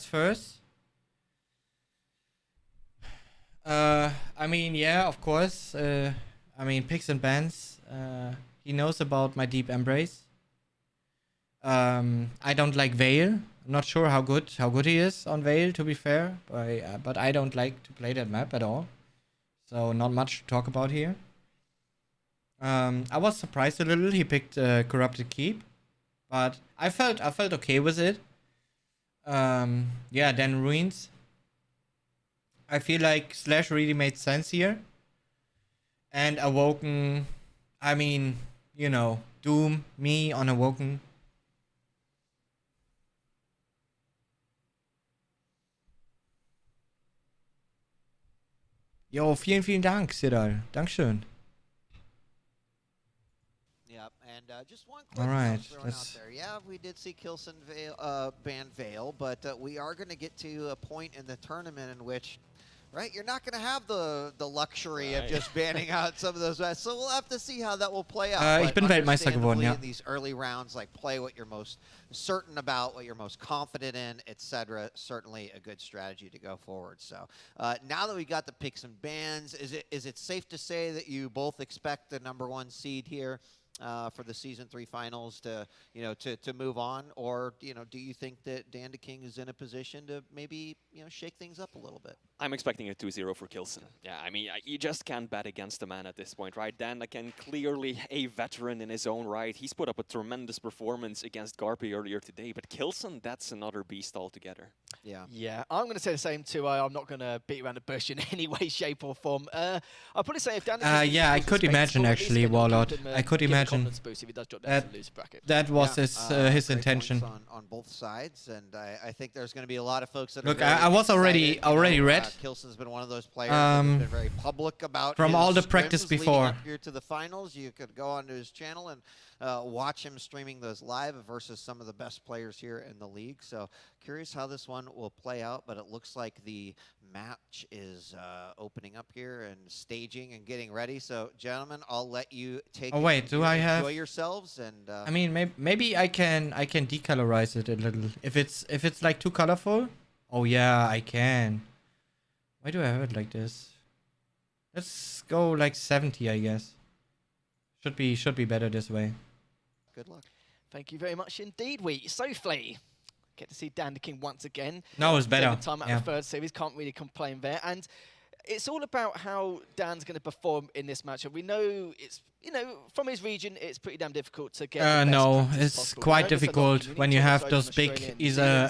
first. I mean, yeah, of course. I mean, picks and bans. He knows about my deep embrace. I don't like Vale. I'm not sure how good he is on Vale, to be fair. But I don't like to play that map at all. So not much to talk about here. I was surprised a little. He picked Corrupted Keep, but I felt okay with it. Yeah, then Ruins. I feel like Slash really made sense here. And Awoken, I mean, you know, Doom, me on Awoken. Jo, vielen Dank, Siddal. Dankeschön. Yep, and just one quick thrown out there. Yeah, we did see K1llsen ban Vale, but we are going to get to a point in the tournament in which, right, you're not going to have the luxury of just banning out some of those guys. So we'll have to see how that will play out. Ich bin Weltmeister geworden, ja. In these early rounds, like play what you're most certain about, what you're most confident in, etc. Certainly a good strategy to go forward. So now that we got the picks and bans, is it safe to say that you both expect the #1 seed here for the Season 3 finals to move on, or do you think that Dandaking is in a position to maybe shake things up a little bit? I'm expecting a 2-0 for K1llsen. Yeah, I mean, you just can't bet against the man at this point, right? Dandaking, clearly a veteran in his own right. He's put up a tremendous performance against Garpy earlier today, but K1llsen, that's another beast altogether. Yeah, I'm going to say the same too. I'm not going to beat around the bush in any way, shape or form. I'll probably say if Dandaking... yeah, I could imagine actually, Warlord. I could imagine that was his intention. On both sides, and I think there's going to be a lot of folks that look. I was already read. K1llsen's been one of those players that's been very public about from his all the practice before. Up here to the finals, you could go onto his channel and watch him streaming those live versus some of the best players here in the league. So curious how this one will play out, but it looks like the match is opening up here and staging and getting ready. So gentlemen, I'll let you take. Oh wait, do I have? Enjoy yourselves, and I mean, maybe I can decolorize it a little. If it's like too colorful. Oh yeah, I can. Why do I have it like this? Let's go like 70, I guess. Should be better this way. Good luck. Thank you very much indeed. Sofley. Get to see Dandaking once again. No, it's better. Time out of the third series, can't really complain there. And it's all about how Dan's going to perform in this matchup. We know it's, from his region, it's pretty damn difficult to get. No, it's quite difficult when you have those big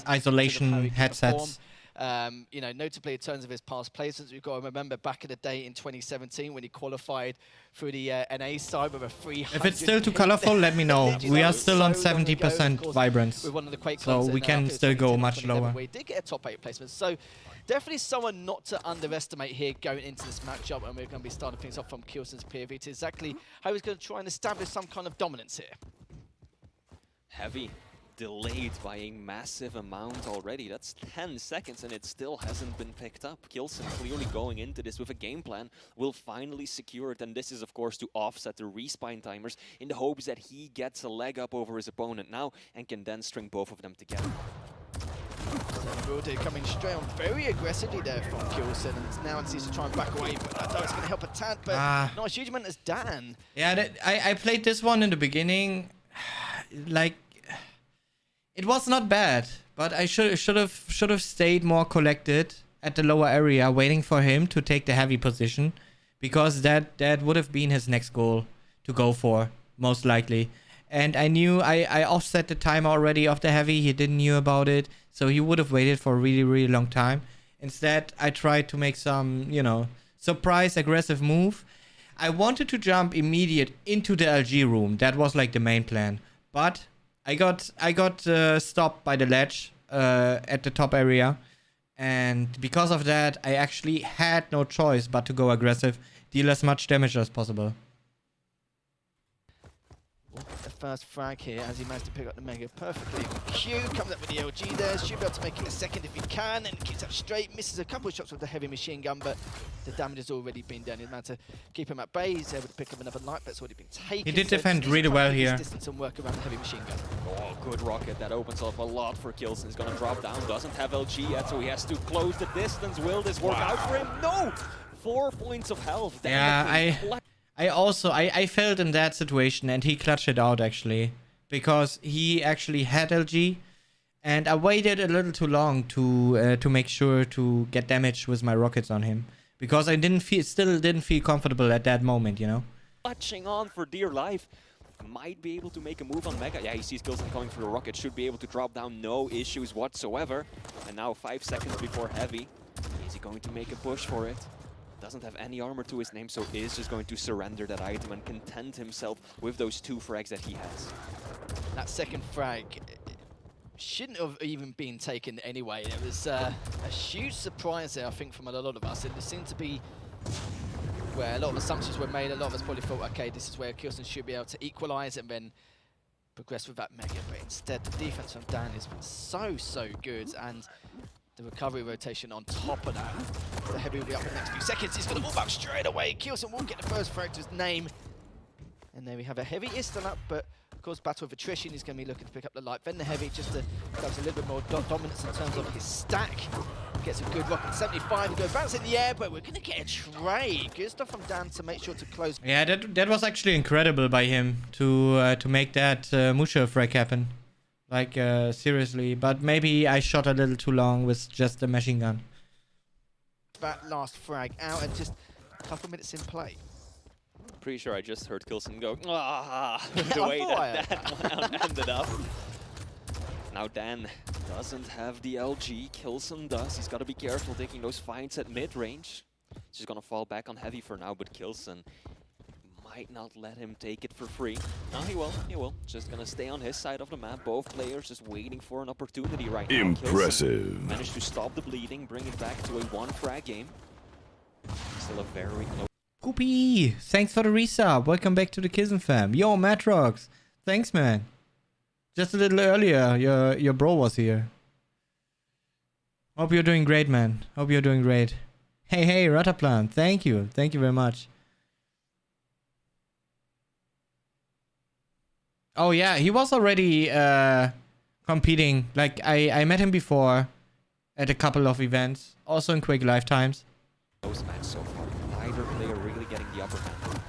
isolation headsets. Notably in terms of his past placements, we've got to remember back in the day in 2017 when he qualified through the NA side with a 300. If it's still too colorful, let me know. We are still on 70% vibrance, so we can still go much lower. We did get a top 8 placement, so definitely someone not to underestimate here going into this matchup, and we're going to be starting things off from K1llsen's POV to exactly how he's going to try and establish some kind of dominance here. Heavy. Delayed by a massive amount already. That's 10 seconds and it still hasn't been picked up. K1llsen clearly going into this with a game plan, will finally secure it, and this is of course to offset the respawn timers in the hopes that he gets a leg up over his opponent now and can then string both of them together. VOD coming straight on very aggressively there from K1llsen, and now seems to try and back away, but I know it's going to help a tad, but not a huge amount as Dan. Yeah, I played this one in the beginning, like, it was not bad, but I should have stayed more collected at the lower area, waiting for him to take the heavy position, because that would have been his next goal to go for, most likely. And I knew I offset the time already of the heavy. He didn't knew about it, so he would have waited for a really long time. Instead, I tried to make some surprise aggressive move. I wanted to jump immediate into the LG room. That was like the main plan, but I got stopped by the ledge at the top area, and because of that, I actually had no choice but to go aggressive, deal as much damage as possible. The first frag here as he managed to pick up the Mega perfectly. Q comes up with the LG there, should be able to make it a second if he can, and keeps up straight, misses a couple of shots with the heavy machine gun, but the damage has already been done. He's managed to keep him at bay, he's able to pick up another light, but it's already been taken. He did so defend just really well keep his here. distance and work around the heavy machine gun. Oh, good rocket. That opens up a lot for K1llsen. He's gonna drop down, doesn't have LG yet, so he has to close the distance. Will this work out for him? No! 4 points of health. Yeah, I felt in that situation, and he clutched it out actually, because he actually had LG, and I waited a little too long to make sure to get damage with my rockets on him, because I still didn't feel comfortable at that moment, you know. Clutching on for dear life. Might be able to make a move on Mega. Yeah, he sees K1llsen coming through the rocket. Should be able to drop down, no issues whatsoever. And now 5 seconds before Heavy. Is he going to make a push for it? Doesn't have any armor to his name, so is just going to surrender that item and content himself with those 2 frags that he has. That second frag shouldn't have even been taken anyway. It was a huge surprise there, I think, from a lot of us. It seemed to be where a lot of assumptions were made. A lot of us probably thought, okay, this is where K1llsen should be able to equalize and then progress with that Mega. But instead, the defense from Dan has been so good, and the recovery rotation on top of that. The Heavy will be up in the next few seconds. He's going to move up straight away. K1llsen will get the first frag to his name. And there we have a Heavy is still up, but of course, battle of attrition, he's going to be looking to pick up the light. Then the Heavy just to have a little bit more dominance in terms of his stack. Gets a good rocket, 75, he goes bounce in the air, but we're going to get a trade. Good stuff from Dan to make sure to close. Yeah, that was actually incredible by him to make that Musha frag happen. Like, seriously. But maybe I shot a little too long with just the machine gun. That last frag out and just a couple minutes in play. Pretty sure I just heard K1llsen go, ah, the way that round ended up. Now Dan doesn't have the LG, K1llsen does. He's got to be careful taking those fights at mid-range. He's just going to fall back on Heavy for now, but K1llsen might not let him take it for free. No, he will. Just going to stay on his side of the map. Both players just waiting for an opportunity right now. Impressive. K1llsen managed to stop the bleeding, bring it back to a 1-frag game. Still a very close. Poopy, thanks for the resub. Welcome back to the K1llsen fam. Yo, Matrox, thanks, man. Just a little earlier, your bro was here. Hope you're doing great, man. Hope you're doing great. Hey, Rataplan, thank you very much. Oh yeah, he was already competing. Like I met him before at a couple of events, also in Quake lifetimes. Close match so far. Neither player really getting the upper hand.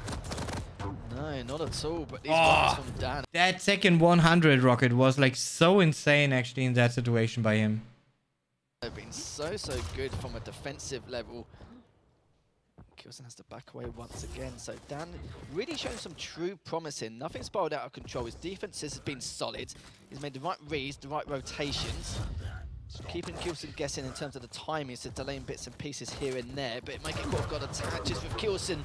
No, not at all, but these ones from Dan. That second 100 rocket was like so insane actually in that situation by him. They've been so good from a defensive level. K1llsen has to back away once again, so Dan really showing some true promise here. Nothing's spiraled out of control. His defense has been solid. He's made the right reads, the right rotations. Keeping K1llsen guessing in terms of the timing, so delaying bits and pieces here and there, but it might get got attaches with K1llsen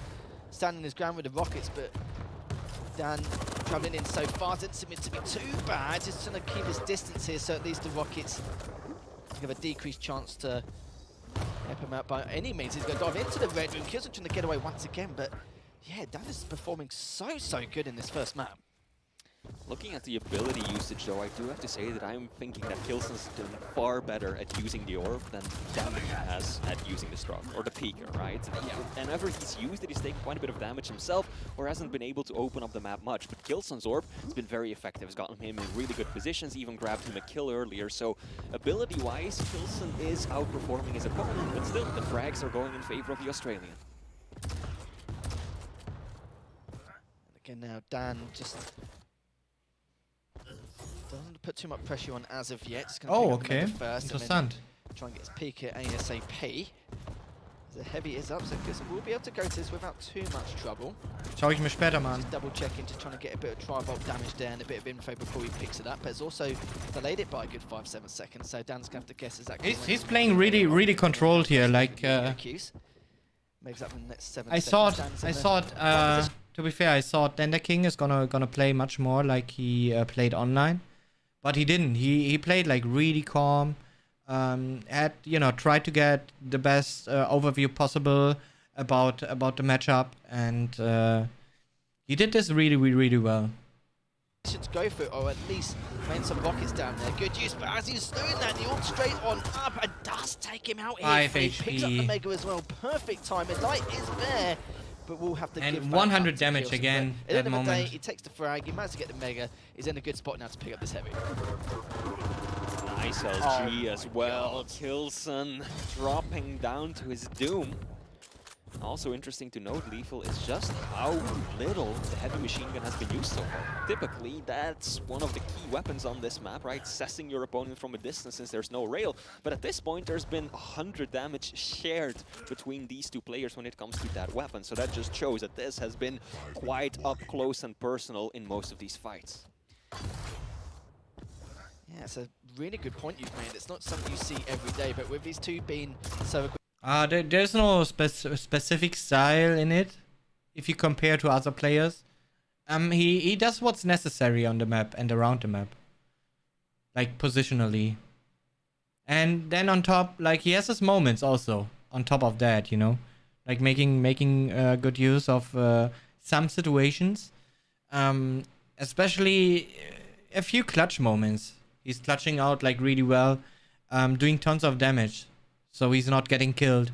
standing his ground with the rockets, but Dan travelling in so fast, it doesn't seem to be too bad. Just trying to keep his distance here, so at least the rockets have a decreased chance to help him out by any means. He's going to dive into the red room. K1llsen trying to get away once again, but yeah, Dan is performing so good in this first map. Looking at the ability usage, though, I do have to say that I'm thinking that K1llsen's doing far better at using the orb than Dandaking has at using the Strong, or the Peeker, right? Whenever he's used it, he's taken quite a bit of damage himself, or hasn't been able to open up the map much. But K1llsen's orb has been very effective. It's gotten him in really good positions, even grabbed him a kill earlier. So, ability-wise, K1llsen is outperforming his opponent, but still, the frags are going in favor of the Australian. And again now, Dan just doesn't put too much pressure on as of yet. Just Oh, okay. First Interessant. Try and get his peak at ASAP. The Heavy is up, so we'll be able to go to this without too much trouble. Schau ich mir später mal an. Just double checking, just trying to get a bit of tri-bolt damage there and a bit of info before he picks it up. But it's also delayed it by a good 5-7 seconds, so Dan's going to have to guess exactly. He's playing really controlled here. Like Makes up in the next 7 I seconds. thought. To be fair, I thought Dandaking is gonna play much more like he played online, but he didn't. He played like really calm. Had tried to get the best overview possible about the matchup, and he did this really well. Should go for it, or at least rain some rockets down there. Good use, but as he's doing that, the ult straight on up and does take him out here. 5 He picks up the HP. Mega as well. Perfect timing. Light is there, but we'll have to give And that 100 up to damage K1llsen. again But at that the end of the day, moment. he takes the frag, he managed to get the Mega. He's in a good spot now to pick up this heavy. Nice LG as well. K1llsen dropping down to his doom. Also interesting to note, Lethal, is just how little the heavy machine gun has been used so far. Typically, that's one of the key weapons on this map, right? Assessing your opponent from a distance since there's no rail. But at this point, there's been 100 damage shared between these two players when it comes to that weapon. So that just shows that this has been quite up close and personal in most of these fights. Yeah, it's a really good point you've made. It's not something you see every day, but with these two being so There's no specific style in it if you compare to other players. He does what's necessary on the map and around the map, like positionally. And then on top, like, he has his moments also on top of that, you know, like making good use of some situations, especially a few clutch moments. He's clutching out like really well, doing tons of damage. So he's not getting killed.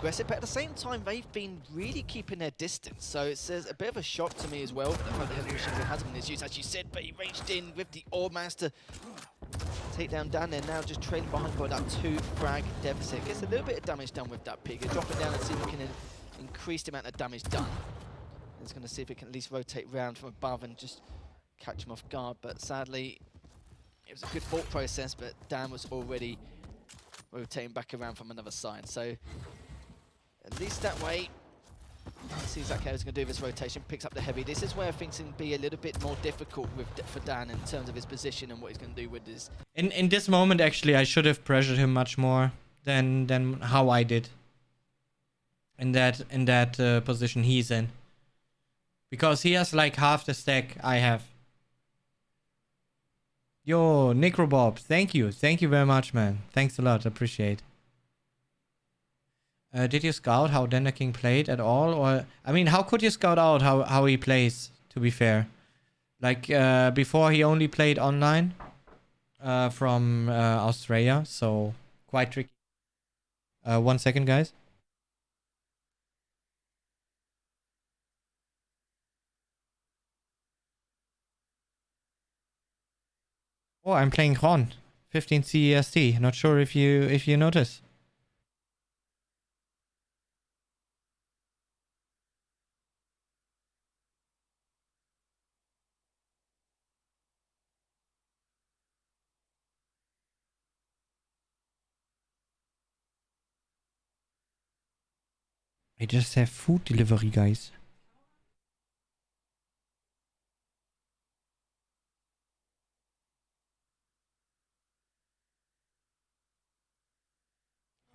aggressive, but at the same time, they've been really keeping their distance. So it's a bit of a shock to me as well. The fact the heavy machine gun hasn't been used, as you said, but he reached in with the orb, managed to take down there. Now just trailing behind by that 2 frag deficit. Gets a little bit of damage done with that pig. Drop it down and see if we can increase the amount of damage done. It's going to see if it can at least rotate round from above and just catch him off guard. But sadly, it was a good thought process, but Dan was already rotating back around from another side. So at least that way, let's see exactly how he's going to do this rotation. Picks up the heavy. This is where things can be a little bit more difficult for Dan in terms of his position and what he's going to do with his. In this moment, actually, I should have pressured him much more than how I did. In that position he's in, because he has like half the stack I have. Yo, Necrobob, thank you very much, man. Thanks a lot, appreciate. Did you scout how Dandaking played at all? Or, I mean, how could you scout out how he plays, to be fair? Like, before he only played online from Australia, so quite tricky. 1 second, guys. Oh, I'm playing Ron, 15 CEST. Not sure if you notice. I just have food delivery, guys.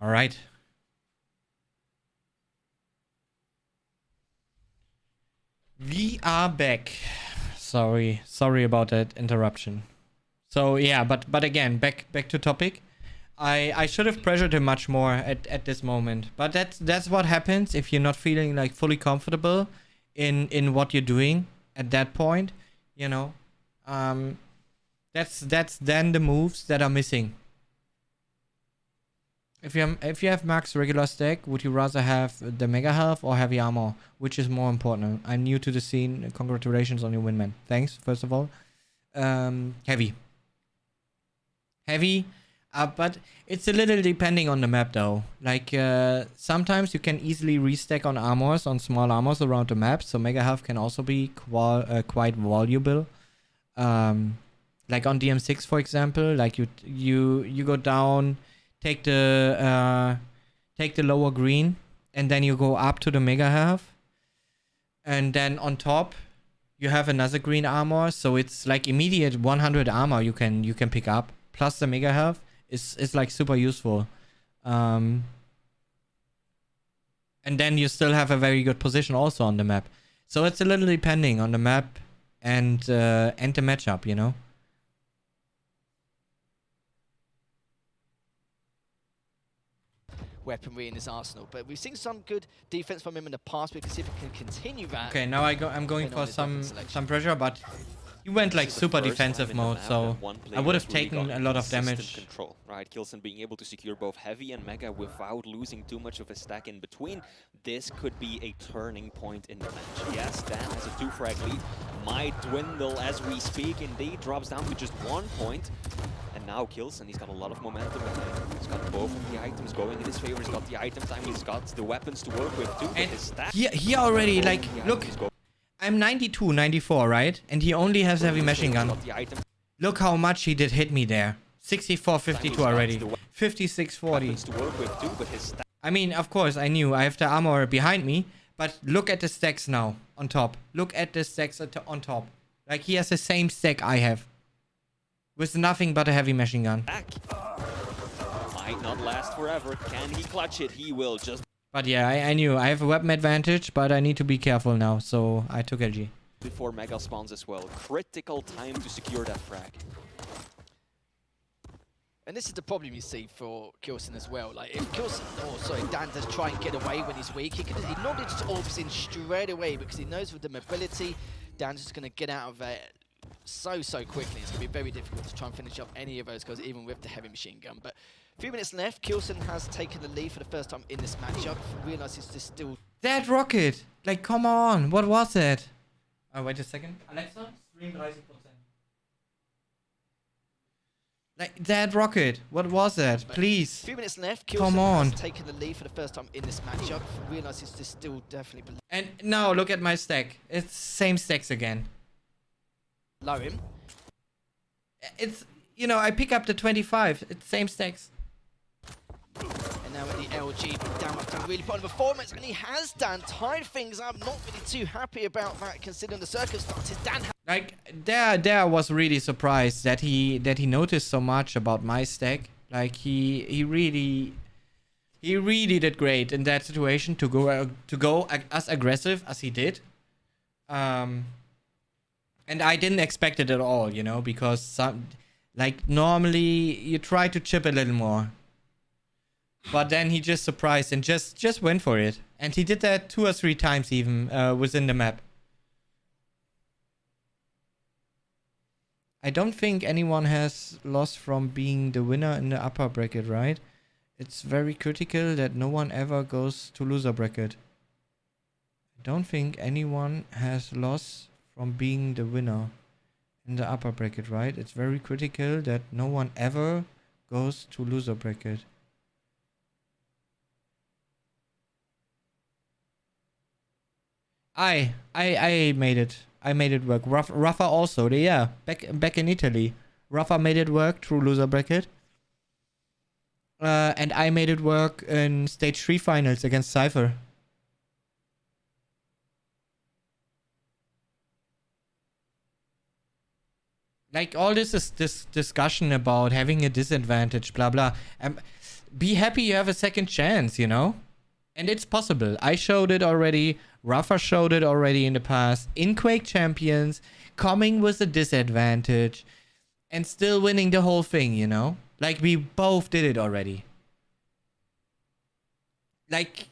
All right. We are back. Sorry about that interruption. So yeah, but again, back to topic. I should have pressured him much more at this moment. But that's what happens if you're not feeling like fully comfortable in what you're doing at that point, you know. That's then the moves that are missing. If you have max regular stack, would you rather have the mega health or heavy armor? Which is more important? I'm new to the scene. Congratulations on your win, man. Thanks, first of all. Heavy. But it's a little depending on the map, though. Like, sometimes you can easily restack on armors, on small armors around the map. So mega health can also be quite valuable. Like on DM6, for example. Like you go down, take the lower green, and then you go up to the mega health, and then on top you have another green armor, so it's like immediate 100 armor you can pick up, plus the mega health is like super useful. And then you still have a very good position also on the map. So it's a little depending on the map and the matchup, you know. weaponry in his arsenal. But we've seen some good defense from him in the past. We can see if he can continue that. Okay, now I'm going depending on for his weapon some selection. pressure, but he went like This is the super first time defensive in the mode, map so that one I player would have has really taken got a lot of consistent damage. Control, right? K1llsen being able to secure both heavy and mega without losing too much of a stack in between. This could be a turning point in the match. Yes, Dan has a 2-frag lead. Might dwindle as we speak. Indeed, drops down to just 1 point. And now K1llsen, he's got a lot of momentum. He's got both of the items going in his favor. He's got the item time. He's got the weapons to work with too. But And his stack. he already, like, look, I'm 92, 94, right? And he only has heavy machine gun. Look how much he did hit me there. 64, 52 already. 56, 40. I mean, of course, I knew I have the armor behind me. But look at the stacks now on top. Look at the stacks on top. Like, he has the same stack I have. With nothing but a heavy machine gun. Might not last forever. Can he clutch it? He will. Just But yeah, I knew. I have a weapon advantage, but I need to be careful now. So I took LG. before mega spawns as well. Critical time to secure that frag. And this is the problem you see for K1llsen as well. Like, if Dan does try and get away when he's weak, he knowledge orbs in straight away because he knows with the mobility, Dan's just going to get out of there so quickly. It's going to be very difficult to try and finish up any of those guys, even with the heavy machine gun. But a few minutes left. K1llsen has taken the lead for the first time in this matchup. Realizes this still... That rocket! Like, come on! What was it? Oh, wait a second. Alexa, stream 30%. Like, that rocket! What was that? Please! A few minutes left. Come K1llsen on! has taken the lead for the first time in this matchup. Realizes this still definitely And now, look at my stack. It's same stacks again. below him. It's, you know, I pick up the 25. It's same stacks. And now with the LG, Dan must have really put on performance, and he has Dan tied things up. Not really too happy about that, considering the circumstances. Dan, Like, there I was really surprised that he noticed so much about my stack. Like, he really did great in that situation to go as aggressive as he did. And I didn't expect it at all, you know, because like normally you try to chip a little more. But then he just surprised and just went for it. And he did that 2 or 3 times even within the map. I don't think anyone has lost from being the winner in the upper bracket, right? It's very critical that no one ever goes to loser bracket. I don't think anyone has lost from being the winner in the upper bracket, right? It's very critical that no one ever goes to loser bracket. I made it. I made it work. Rafa also. Yeah, back in Italy. Rafa made it work through loser bracket. And I made it work in stage 3 finals against Cypher. Like, all this is this discussion about having a disadvantage, blah blah. Be happy you have a second chance, you know? And it's possible. I showed it already. Rafa showed it already in the past. In Quake Champions, coming with a disadvantage and still winning the whole thing, you know? Like, we both did it already. Like,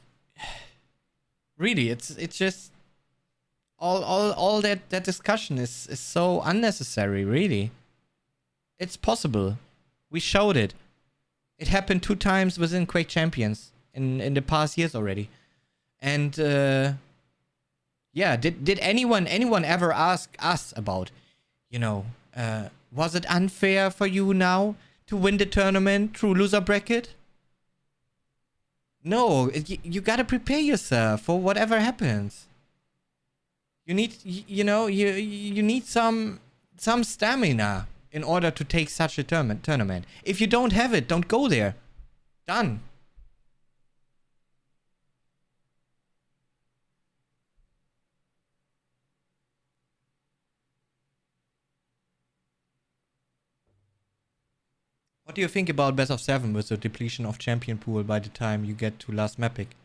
really, it's just all that discussion is so unnecessary, really. It's possible. We showed it. It happened 2 times within Quake Champions in the past years already. And yeah, did anyone ever ask us about, you know, was it unfair for you now to win the tournament through loser bracket? No, you gotta prepare yourself for whatever happens. You need, you know, you need some stamina in order to take such a tournament. If you don't have it, don't go there. Done. What do you think about best of 7 with the depletion of champion pool by the time you get to last map pick?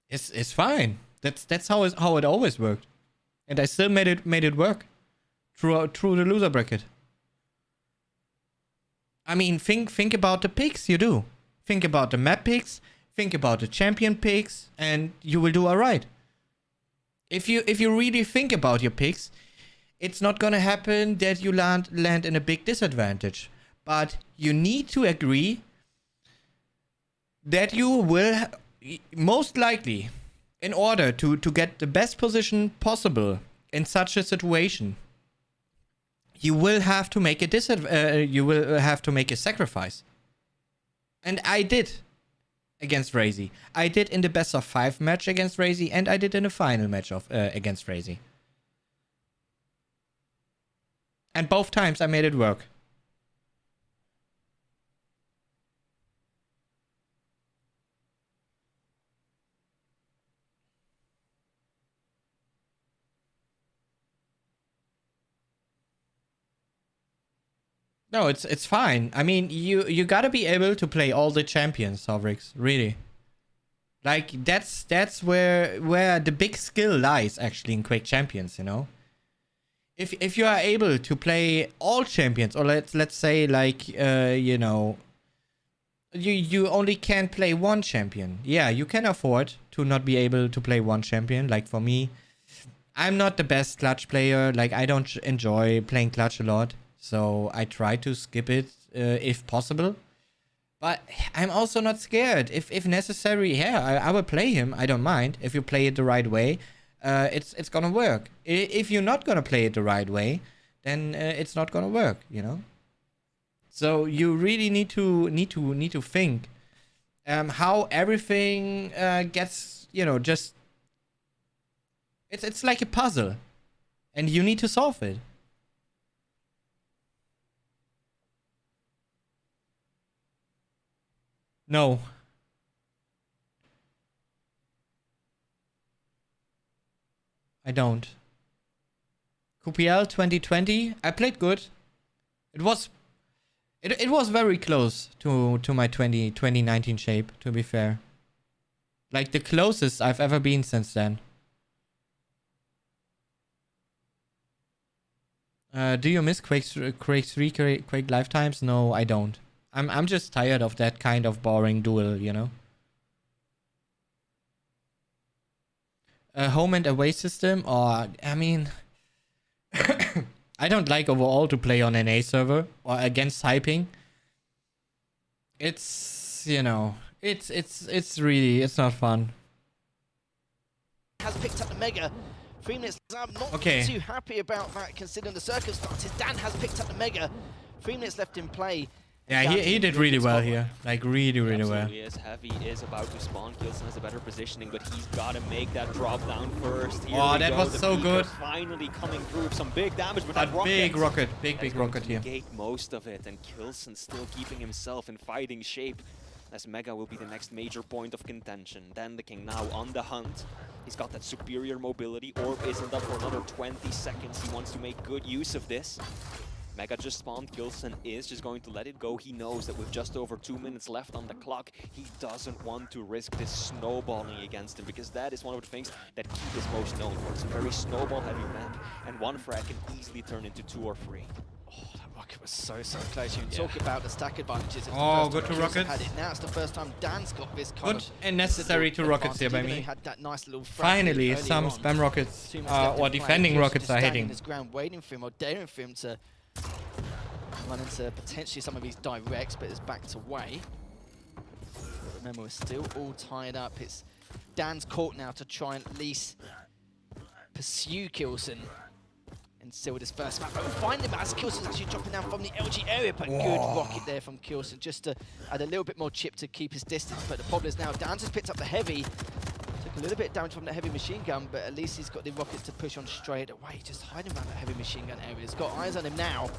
It's fine. That's how it always worked, and I still made it work through the loser bracket. I mean, think about the picks you do. Think about the map picks. Think about the champion picks, and you will do alright. If you really think about your picks, it's not gonna happen that you land in a big disadvantage. But you need to agree that you will most likely, in order to get the best position possible in such a situation, you will have to make a sacrifice. And I did against Razy. I did in the best of 5 match against Razy, and I did in the final match of against Razy. And both times I made it work. No, it's fine. I mean, you gotta be able to play all the champions, Sovrix, really. Like that's where the big skill lies actually in Quake Champions, you know. If you are able to play all champions, or let's say like you know, you only can play one champion. Yeah, you can afford to not be able to play one champion. Like for me, I'm not the best clutch player. Like I don't enjoy playing clutch a lot. So I try to skip it if possible. But I'm also not scared. If necessary, yeah, I will play him. I don't mind. If you play it the right way, it's gonna work. If you're not gonna play it the right way, then it's not gonna work, you know? So you really need to think how everything gets, you know, just... It's like a puzzle. And you need to solve it. No. I don't. QPL 2020, I played good. It was very close to my 2019 shape, to be fair. Like the closest I've ever been since then. Do you miss Quake 3, Quake lifetimes? No, I don't. I'm just tired of that kind of boring duel, you know? A home and away system? Or, I mean... I don't like overall to play on an A server or against hyping. It's, you know, it's really, it's not fun. Has picked up the Mega. 3 minutes. I'm not too happy about that considering the circumstances. Dan has picked up the Mega. 3 minutes left in play. Yeah, he did really well here. Like, really well. Yes, Heavy is about to spawn. K1llsen has a better positioning, but he's got to make that drop down first. Here that was so good. Finally coming through with some big damage, but that big rocket. Big rocket here. Negate most of it, and K1llsen still keeping himself in fighting shape, as Mega will be the next major point of contention. Dandaking now on the hunt. He's got that superior mobility. Orb isn't up for another 20 seconds. He wants to make good use of this. Mega just spawned. K1llsen is just going to let it go. He knows that with just over 2 minutes left on the clock, he doesn't want to risk this snowballing against him, because that is one of the things that Keith is most known for. It's a very snowball-heavy map, and one frag can easily turn into 2 or 3. Oh, that rocket was so close. You talk about the stack advantages. Good to rockets. Now it's the first time Dan's got this kind good and necessary to rockets here by me. Had that nice little finally, some spam rockets or defending rockets are hitting. His ground, waiting for him or daring for him to run into potentially some of these directs, but it's backed away. Remember, we're still all tied up. It's Dan's court now to try and at least pursue K1llsen and seal this first map. But we'll find him as K1llsen's actually dropping down from the LG area, but good rocket there from K1llsen just to add a little bit more chip to keep his distance. But the problem is now Dan just picked up the heavy. Took a little bit of damage from the heavy machine gun, but at least he's got the rockets to push on straight away. Just hiding around that heavy machine gun area. He's got eyes on him now.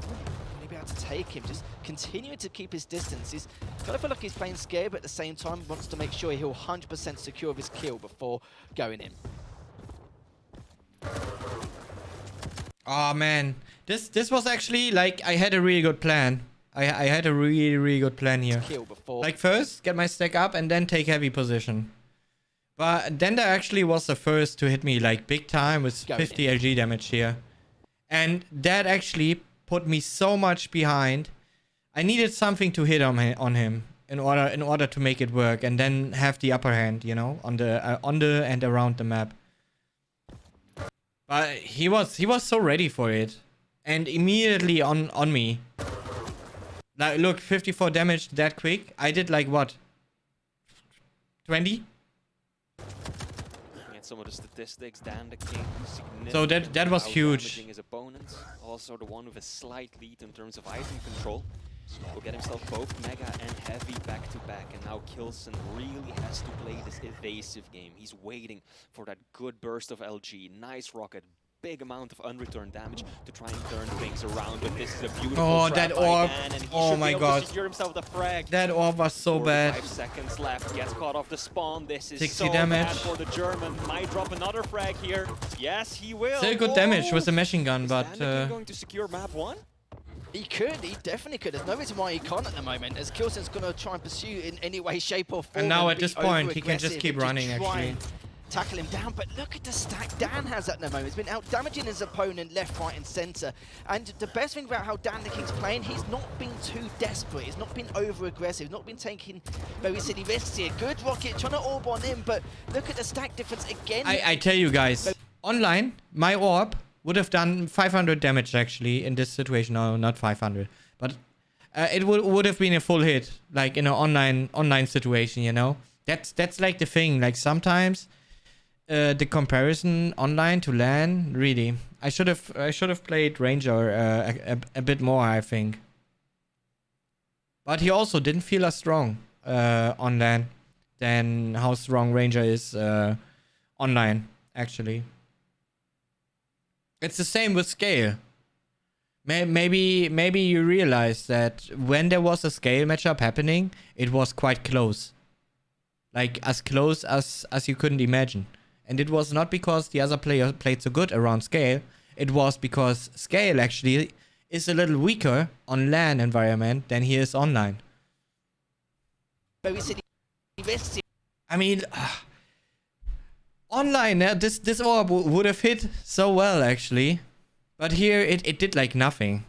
Will he be able to take him? Just continuing to keep his distance. He's kind of feel like he's playing scared, but at the same time wants to make sure he'll 100% secure his kill before going in. Oh man, this was actually like I had a really good plan. I had a really good plan here. Kill before. Like first get my stack up and then take heavy position. But Denda actually was the first to hit me like big time with 50 LG damage here. And that actually put me so much behind I needed something to hit on him in order to make it work, and then have the upper hand, you know, on the and around the map. But he was so ready for it, and immediately on me. Like, look, 54 damage that quick. I did like what? 20? Some of the statistics, Dandaking, So that was huge. damaging his opponents. Also the one with a slight lead in terms of item control. Will get himself both Mega and Heavy back to back, and now K1llsen really has to play this evasive game. He's waiting for that good burst of LG, nice rocket, big amount of unreturned damage to try and turn things around. But this is a beautiful trap that by orb. Dan, and he Oh should my be able god. to secure himself the frag. That orb was so bad. 5 seconds left, gets caught off the spawn. This is 60 so damage. bad for the German. Might drop another frag here. Yes, he will. Still good damage with the machine gun, but Dandaking going to secure map 1? He could, he definitely could. There's no reason why he can't at the moment, as K1llsen's going to try and pursue in any way, shape or form. And now at be this point, he can just over-aggressive keep and running, try actually. and tackle him down, but look at the stack Dan has at the moment. He's been out damaging his opponent left, right and centre. And the best thing about how Dandaking's playing, he's not been too desperate. He's not been over-aggressive, not been taking very silly risks here. Good rocket, trying to orb on him, but look at the stack difference again. I tell you guys, online, my orb would have done 500 damage actually in this situation. No, not 500, but it would have been a full hit, like in an online situation, you know. That's like the thing. Like sometimes the comparison online to LAN, really, I should have played Ranger a bit more, I think. But he also didn't feel as strong on LAN than how strong Ranger is online, actually. It's the same with scale. Maybe you realize that when there was a scale matchup happening, it was quite close. Like as close as you couldn't imagine. And it was not because the other player played so good around scale. It was because scale actually is a little weaker on LAN environment than he is online. I mean, online, this orb would have hit so well actually, but here it did like nothing.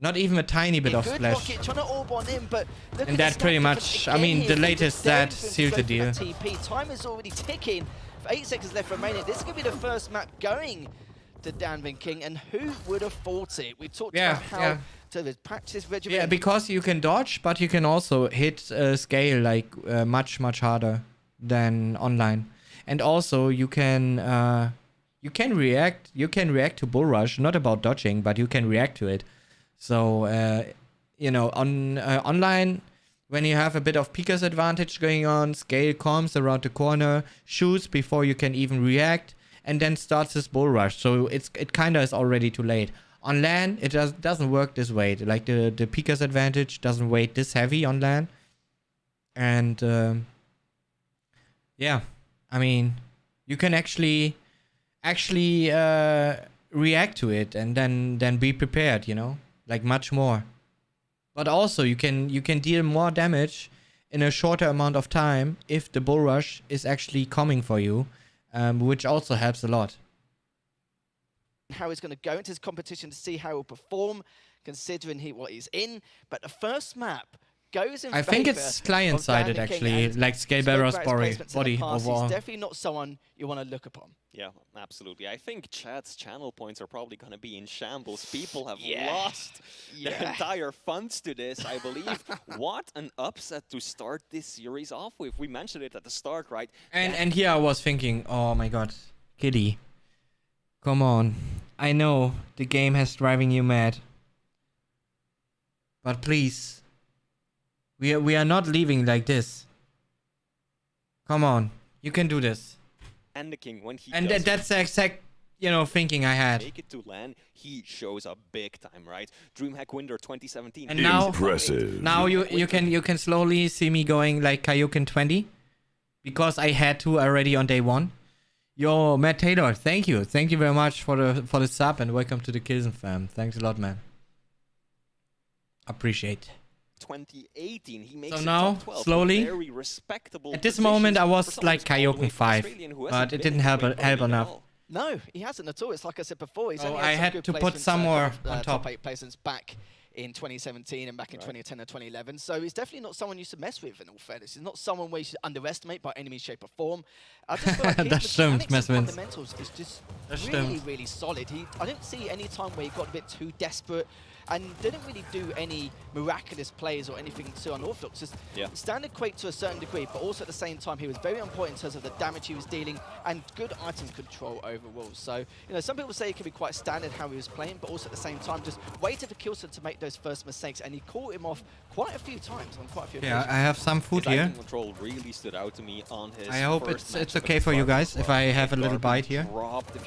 Not even a tiny bit of splash. And that pretty much, I mean, the latest that sealed the deal. Time is already ticking. 8 seconds left remaining. This is going to be the first map going to Dandaking, and who would have thought it? We talked about how to practice regimen. Yeah, because you can dodge, but you can also hit scale like much harder than online. And also you can react. You can react to bull rush. Not about dodging, but you can react to it. So you know, on online, when you have a bit of Pika's advantage going on, scale comes around the corner, shoots before you can even react, and then starts this bull rush. So it kind of is already too late. On LAN, it doesn't work this way. Like the Pika's advantage doesn't weight this heavy on LAN. And yeah, I mean, you can actually react to it and then be prepared, you know, like much more. But also you can deal more damage in a shorter amount of time if the bull rush is actually coming for you, which also helps a lot. How he's going to go into his competition to see how he'll perform, considering what he's in. But the first map goes in I think it's client-sided actually, like Scale Barrow's body overall. He's definitely not someone you want to look upon. Yeah, absolutely. I think chat's channel points are probably going to be in shambles. People have lost their entire funds to this, I believe. What an upset to start this series off with. We mentioned it at the start, right? And here I was thinking, oh my god, Kitty, come on. I know the game has driving you mad. But please, we are not leaving like this. Come on, you can do this. Dandaking, when he that's the exact, you know, thinking I had. make it to LAN, he shows up big time, right? DreamHack Winter 2017. And now, impressive. Now you can slowly see me going like K1llsen 20, because I had to already on day 1. Yo, Matt Taylor, thank you very much for the sub, and welcome to the K1llsen fam. Thanks a lot, man. Appreciate. 2018, he makes So it now, top 12, slowly, very respectable at this positions moment I for was someone like who's all the way K1llsen from 5, Australia and who but hasn't it been didn't help in Quake enough. at all. No, he hasn't at all. It's like I said before. He's So only I had some had good to put placements, some a more couple of, on top. top 8 placements back in 2017 and back in 2010 and 2011. So he's definitely not someone you should mess with, in all fairness. He's not someone where you should underestimate by any means, shape or form. I just feel like his mechanics and fundamentals is just really solid. I didn't see any time where he got a bit too desperate and didn't really do any miraculous plays or anything too unorthodox. Just standard Quake to a certain degree, but also at the same time, he was very on point in terms of the damage he was dealing and good item control overall. So, you know, some people say it can be quite standard how he was playing, but also at the same time, just waited for K1llsen to make those first mistakes, and he caught him off quite a few times on quite a few occasions. I have some food his here. item control really stood out to me on his I hope it's okay for you guys if I have a little bite here.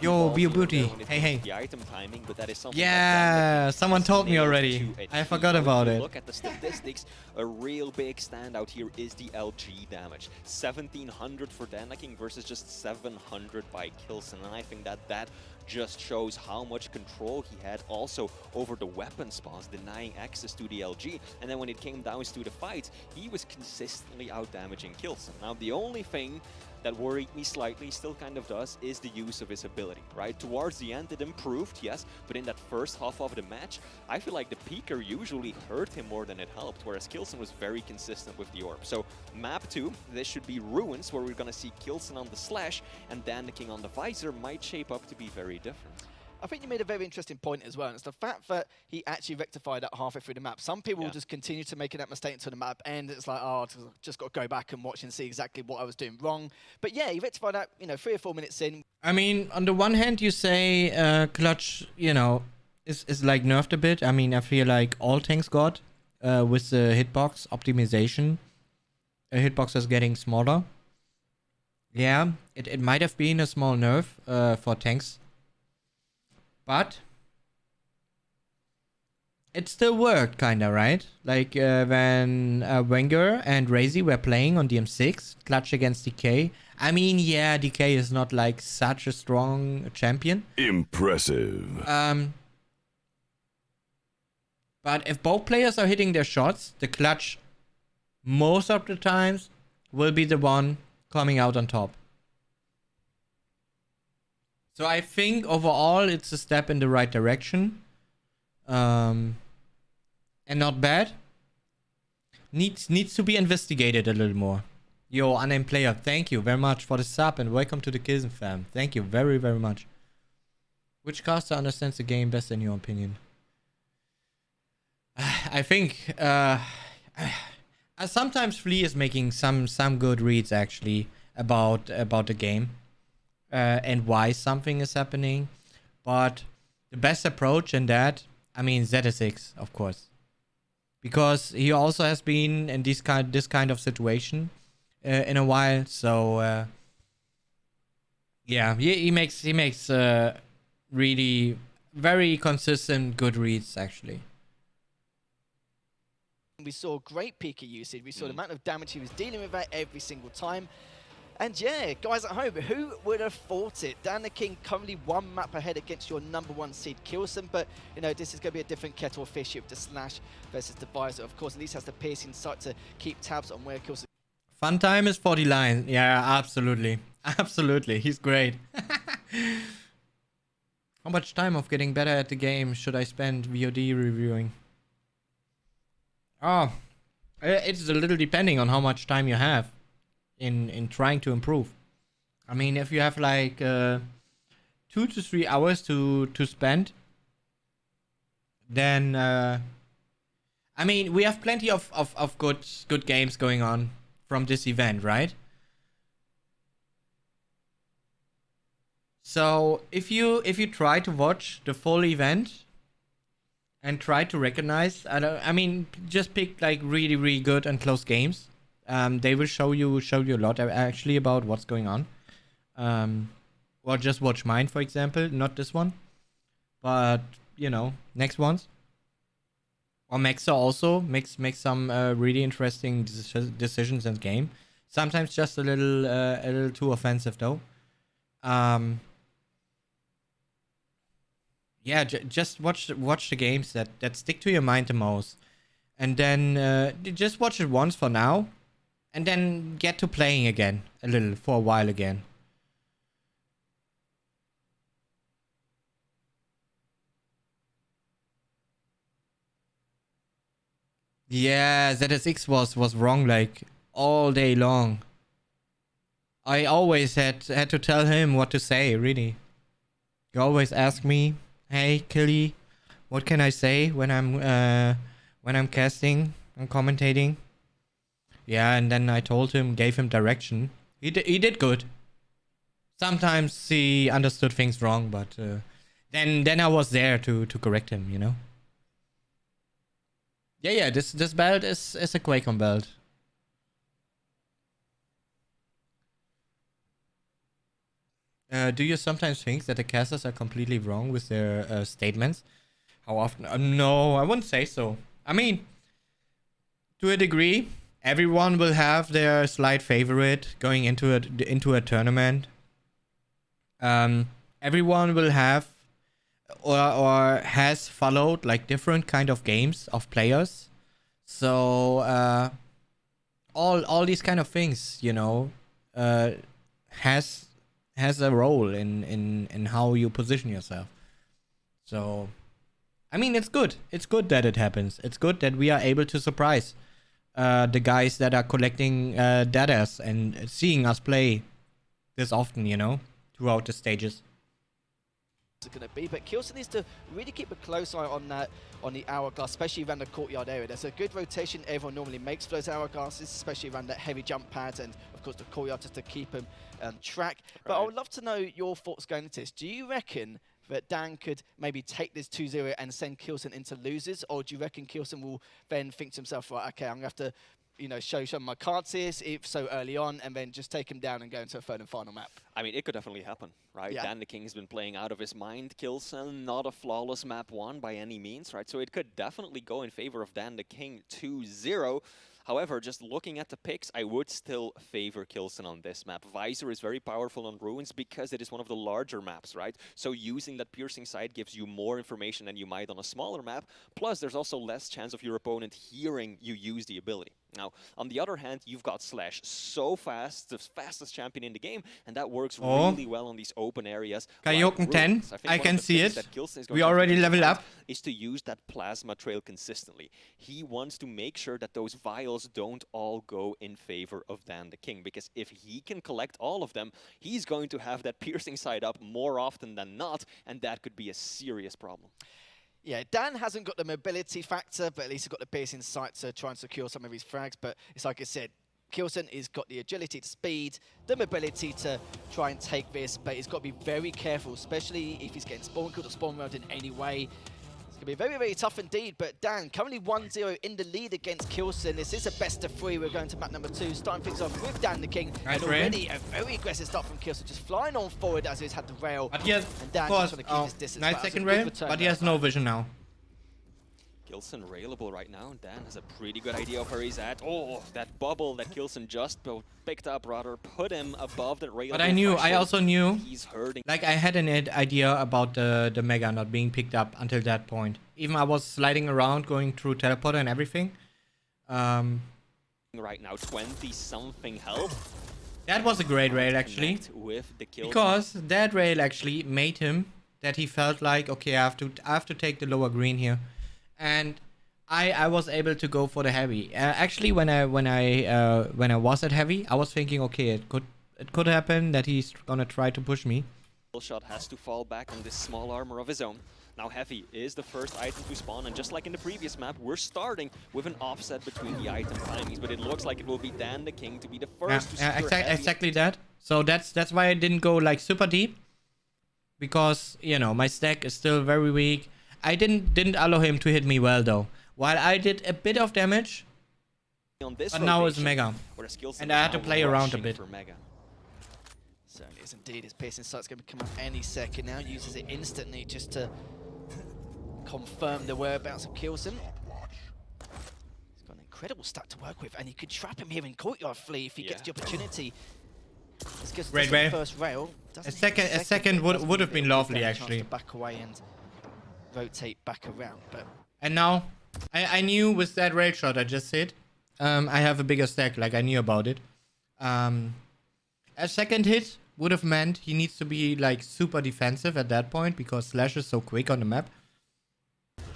Yo, Beauty. Hey. The item timing, but that is something someone told me already. I forgot about it. Look at the statistics. A real big standout here is the LG damage. 1700 for Dandaking versus just 700 by K1llsen, and I think that just shows how much control he had also over the weapon spawns, denying access to the LG. And then when it came down to the fight, he was consistently out-damaging K1llsen. Now, the only thing that worried me slightly, still kind of does, is the use of his ability, right? Towards the end, it improved, yes, but in that first half of the match, I feel like the Peeker usually hurt him more than it helped, whereas K1llsen was very consistent with the orb. So, map 2, this should be Ruins, where we're gonna see K1llsen on the Slash, and Dandaking on the Visor might shape up to be very different. I think you made a very interesting point as well, and it's the fact that he actually rectified that halfway through the map. Some people will just continue to make that mistake until the map ends. It's like, oh, just got to go back and watch and see exactly what I was doing wrong. But yeah, he rectified that, you know, 3 or 4 minutes in. I mean, on the one hand, you say Clutch, you know, is like nerfed a bit. I mean, I feel like all tanks got with the hitbox optimization. A hitbox is getting smaller. Yeah, it might have been a small nerf for tanks. But it still worked, kinda, right? Like when Wenger and Razy were playing on DM6, Clutch against DK. I mean, yeah, DK is not like such a strong champion. Impressive. But if both players are hitting their shots, the Clutch most of the times will be the one coming out on top. So I think overall it's a step in the right direction. And not bad. Needs to be investigated a little more. Yo, unnamed player, thank you very much for the sub and welcome to the K1llsen fam. Thank you very, very much. Which caster understands the game best in your opinion? I think sometimes Flea is making some good reads actually about the game. And why something is happening, but the best approach in that, I mean, ZSX, of course, because he also has been in this kind of situation in a while. So yeah, he makes really very consistent good reads actually. We saw great Peeker usage. We saw the amount of damage he was dealing with that every single time. And yeah, guys at home, who would have thought it? Dandaking currently 1 map ahead against your #1 seed K1llsen, but you know, this is going to be a different kettle of fish with the Slash versus the Visor. Of course, at least has the piercing sight to keep tabs on where K1llsen. Fun time is 40 lines. Yeah, absolutely. Absolutely. He's great. How much time of getting better at the game should I spend VOD reviewing? Oh, it's a little depending on how much time you have in trying to improve. I mean, if you have like 2 to 3 hours to spend, then I mean, we have plenty of good games going on from this event, right? So if you try to watch the full event and try to recognize, I mean, just pick like really good and close games. They will show you a lot actually about what's going on. Or just watch mine, for example, not this one, but you know, next ones. Or Maxa also makes some really interesting decisions in the game. Sometimes just a little too offensive though. Yeah, just watch the games that stick to your mind the most, and then just watch it once for now. And then get to playing again a little for a while again. Yeah, ZSX was wrong like all day long. I always had to tell him what to say, really. You always ask me, "Hey, Killy, what can I say when I'm casting and commentating?" Yeah, and then I told him, gave him direction. He did good. Sometimes he understood things wrong, but then I was there to correct him, you know. Yeah, this belt is a Quake belt. Do you sometimes think that the casters are completely wrong with their statements? How often? No, I wouldn't say so. I mean, to a degree, everyone will have their slight favorite going into a tournament. Everyone will have or has followed like different kind of games of players. So all these kind of things, you know, has a role in how you position yourself. So I mean, it's good. It's good that it happens. It's good that we are able to surprise the guys that are collecting datas and seeing us play this often, you know, throughout the stages. Going to be, but K1llsen needs to really keep a close eye on that, on the hourglass, especially around the courtyard area. There's a good rotation everyone normally makes for those hourglasses, especially around that heavy jump pads and of course the courtyard, just to keep them on track. But I would love to know your thoughts going into this. Do you reckon that Dan could maybe take this 2-0 and send K1llsen into losers, or do you reckon K1llsen will then think to himself, right, okay, I'm going to have to, you know, show some of my cards here, if so early on, and then just take him down and go into a third and final map? I mean, it could definitely happen, right? Yeah. Dandaking's been playing out of his mind. K1llsen, not a flawless map 1 by any means, right? So it could definitely go in favor of Dandaking 2-0. However, just looking at the picks, I would still favor K1llsen on this map. Visor is very powerful on Ruins because it is one of the larger maps, right? So using that piercing sight gives you more information than you might on a smaller map. Plus, there's also less chance of your opponent hearing you use the ability. Now, on the other hand, you've got Slash so fast, the fastest champion in the game, and that works really well on these open areas. K1llsen 10, I can see it. We already level up. Is to use that plasma trail consistently. He wants to make sure that those vials don't all go in favor of Dandaking, because if he can collect all of them, he's going to have that piercing sight up more often than not, and that could be a serious problem. Yeah, Dan hasn't got the mobility factor, but at least he's got the piercing sight to try and secure some of his frags. But it's like I said, K1llsen has got the agility to speed, the mobility to try and take this, but he's got to be very careful, especially if he's getting spawn killed or spawn railed in any way. It's going to be very, very tough indeed, but Dan, currently 1-0 in the lead against K1llsen. This is a best of 3. We're going to map number 2, starting things off with Dandaking. Nice, and already a very aggressive start from K1llsen, just flying on forward as he's had the rail. But he has, and Dan of course, just want to keep his distance. nice second rail, but he has no vision now. K1llsen railable right now, and Dan has a pretty good idea of where he's at. Oh, that bubble that K1llsen just picked up, rather, put him above the rail. But I also knew, he's hurting. like I had an idea about the Mega not being picked up until that point. Even I was sliding around, going through teleporter and everything. Right now, 20-something health. That was a great rail, actually. With the kill. Because that rail actually made him that he felt like, okay, I have to take the lower green here. And I was able to go for the heavy. Actually, when I was at heavy, I was thinking, okay, it could happen that he's gonna try to push me. Shot has to fall back on this small armor of his own. Now heavy is the first item to spawn, and just like in the previous map, we're starting with an offset between the item timings, but it looks like it will be Dandaking to be the first to secure heavy. Exactly that. So that's why I didn't go like super deep, because you know my stack is still very weak. I didn't allow him to hit me well though. While I did a bit of damage, on this but now it's Mega, and I had to play around a bit. Certainly is indeed. His piercing sight's going to come up any second now. Uses it instantly just to confirm the whereabouts of K1llsen. He's got an incredible stat to work with, and he could trap him here in courtyard flea if he gets the opportunity. Great rail. First rail. A second would have been lovely actually. To back away and rotate back around, but and now I knew with that rail shot I just hit, I have a bigger stack. Like I knew about it. A second hit would have meant he needs to be like super defensive at that point because Slash is so quick on the map.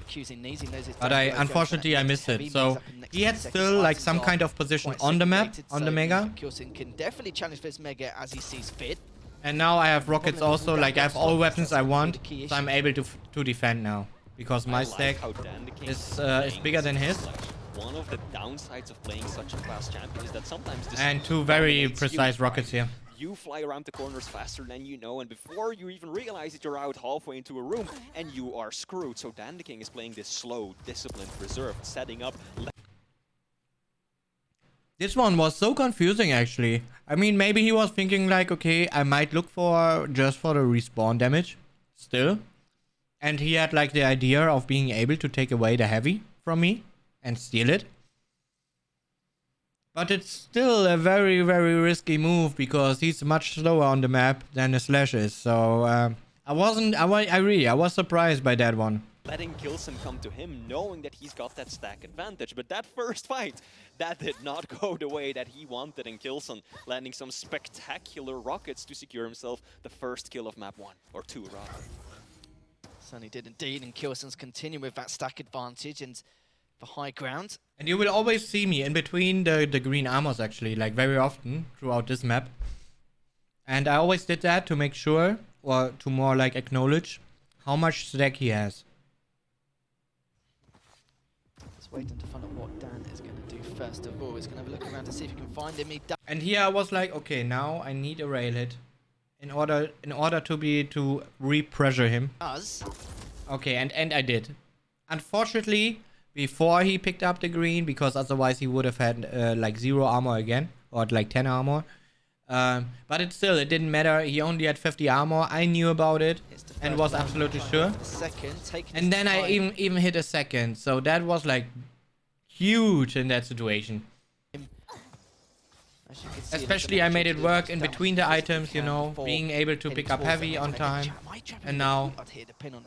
Accusing knees, he knows but unfortunately I missed it. So he had still like some kind of position on the map, on the Mega. K1llsen can definitely challenge this Mega as he sees fit. And now I have rockets also, like I have all weapons I want, so I'm able to defend now. Because my stack is bigger than his. One of the downsides of playing such a fast champion is that sometimes this And two very precise rockets here. You fly around the corners faster than you know, and before you even realize it, you're out halfway into a room, and you are screwed. So Dandaking is playing this slow, disciplined, reserved, setting up. This one was so confusing, actually. I mean, maybe he was thinking like, okay, I might look for just for the respawn damage, still. And he had like the idea of being able to take away the heavy from me and steal it. But it's still a very, very risky move because he's much slower on the map than the Slash is. So I was surprised by that one. Letting K1llsen come to him, knowing that he's got that stack advantage. But that first fight, that did not go the way that he wanted, and K1llsen landing some spectacular rockets to secure himself the first kill of map 1, or 2 rather. Certainly did indeed, and K1llsen's continuing with that stack advantage and the high ground. And you will always see me in between the green armors, actually, like very often throughout this map. And I always did that to make sure, or to more like acknowledge how much stack he has. Just waiting to find out what Dan is going to do first of all. He's going to have a look around to see if he can find him. And here I was like, okay, now I need a rail hit in order to re-pressure him. Okay, and I did. Unfortunately, before he picked up the green, because otherwise he would have had like 0 armor again, or like 10 armor. But it didn't matter. He only had 50 armor. I knew about it and was absolutely sure. And then I even hit a second. So that was like huge in that situation. Especially I made it work in between the items, you know, being able to pick up heavy on time. And now,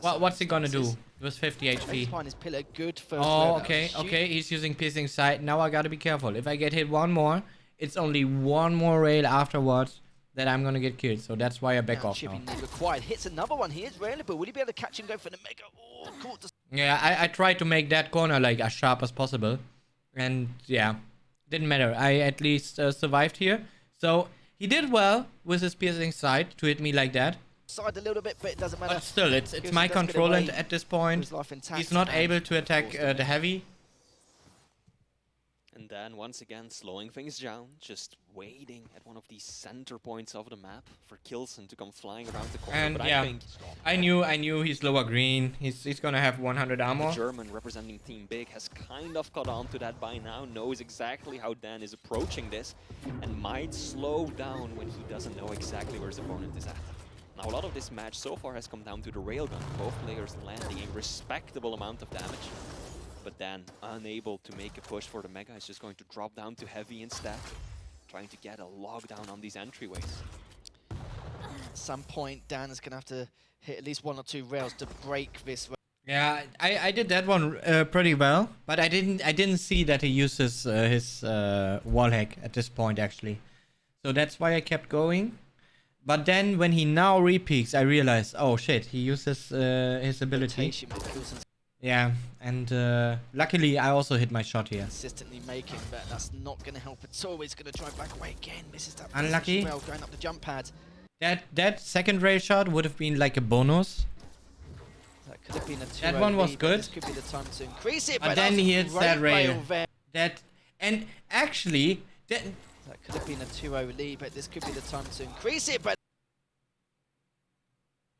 what's he gonna do with 50 HP? Oh, okay, he's using piercing sight. Now I gotta be careful. If I get hit one more, it's only one more rail afterwards that I'm gonna get killed. So that's why I back off now. Required. Hits another one. He is available. Will he be able to catch and go for the Mega? Oh, caught. Yeah, I tried to make that corner like as sharp as possible. And yeah. Didn't matter. I at least survived here. So he did well with his piercing sight to hit me like that. Side a little bit, but it doesn't matter. But still, it's my control, and at this point, he's not able to attack the heavy. And then once again slowing things down, just waiting at one of these center points of the map for K1llsen to come flying around the corner. And but yeah, I think I knew he's lower green. He's gonna have 100 armor. the German representing Team Big has kind of caught on to that by now, knows exactly how Dan is approaching this, and might slow down when he doesn't know exactly where his opponent is at. Now a lot of this match so far has come down to the railgun, both players landing a respectable amount of damage. But Dan, unable to make a push for the Mega, is just going to drop down to heavy instead, trying to get a lockdown on these entryways. At some point, Dan is going to have to hit at least 1 or 2 rails to break this. Yeah, I did that one pretty well, but I didn't see that he uses his wall hack at this point actually, so that's why I kept going. But then when he now repeaks, I realized, oh shit, he uses his ability. Yeah, and luckily I also hit my shot here. Consistently making, but that's not going to help at all. He's going to drive back away again. Misses that. Unlucky. Rail, going up the jump pad. That second rail shot would have been like a bonus. That could have been a 2-0 that one was lead, good. This could be the time to increase it. But then he hits that rail. And actually, that could have been a 2-0 lead, but this could be the time to increase it. But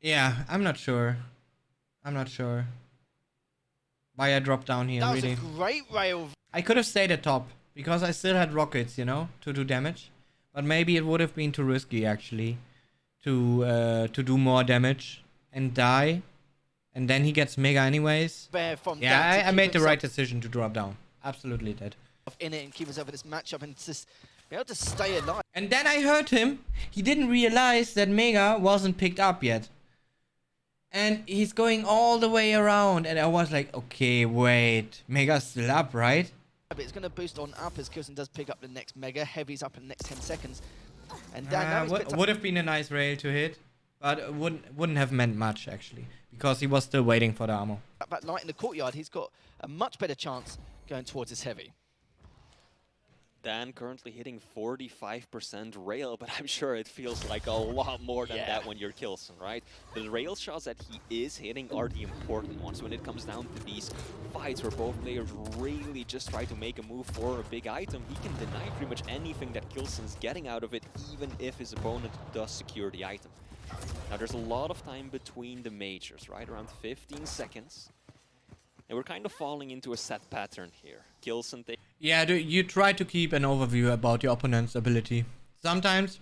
yeah, I'm not sure. Why I dropped down here, that really. was a great rail. I could have stayed at top, because I still had rockets, you know, to do damage. But maybe it would have been too risky, actually, to do more damage and die. And then he gets Mega anyways. Yeah, I made the right decision to drop down. Absolutely did. In it and keep himself in this matchup and just be able to stay alive. And then I heard him. He didn't realize that Mega wasn't picked up yet. And he's going all the way around, and I was like, okay, wait, Mega's still up, right? But it's going to boost on up as K1llsen does pick up the next Mega. Heavy's up in the next 10 seconds. And now would have been a nice rail to hit, but it wouldn't have meant much, actually, because he was still waiting for the armor. That light in the courtyard, he's got a much better chance going towards his heavy. Dan currently hitting 45% rail, but I'm sure it feels like a lot more than that when you're K1llsen, right? The rail shots that he is hitting are the important ones when it comes down to these fights where both players really just try to make a move for a big item. He can deny pretty much anything that K1llsen's getting out of it, even if his opponent does secure the item. Now there's a lot of time between the majors, right? Around 15 seconds. And we're kind of falling into a set pattern here. K1llsen Yeah, you try to keep an overview about your opponent's ability. Sometimes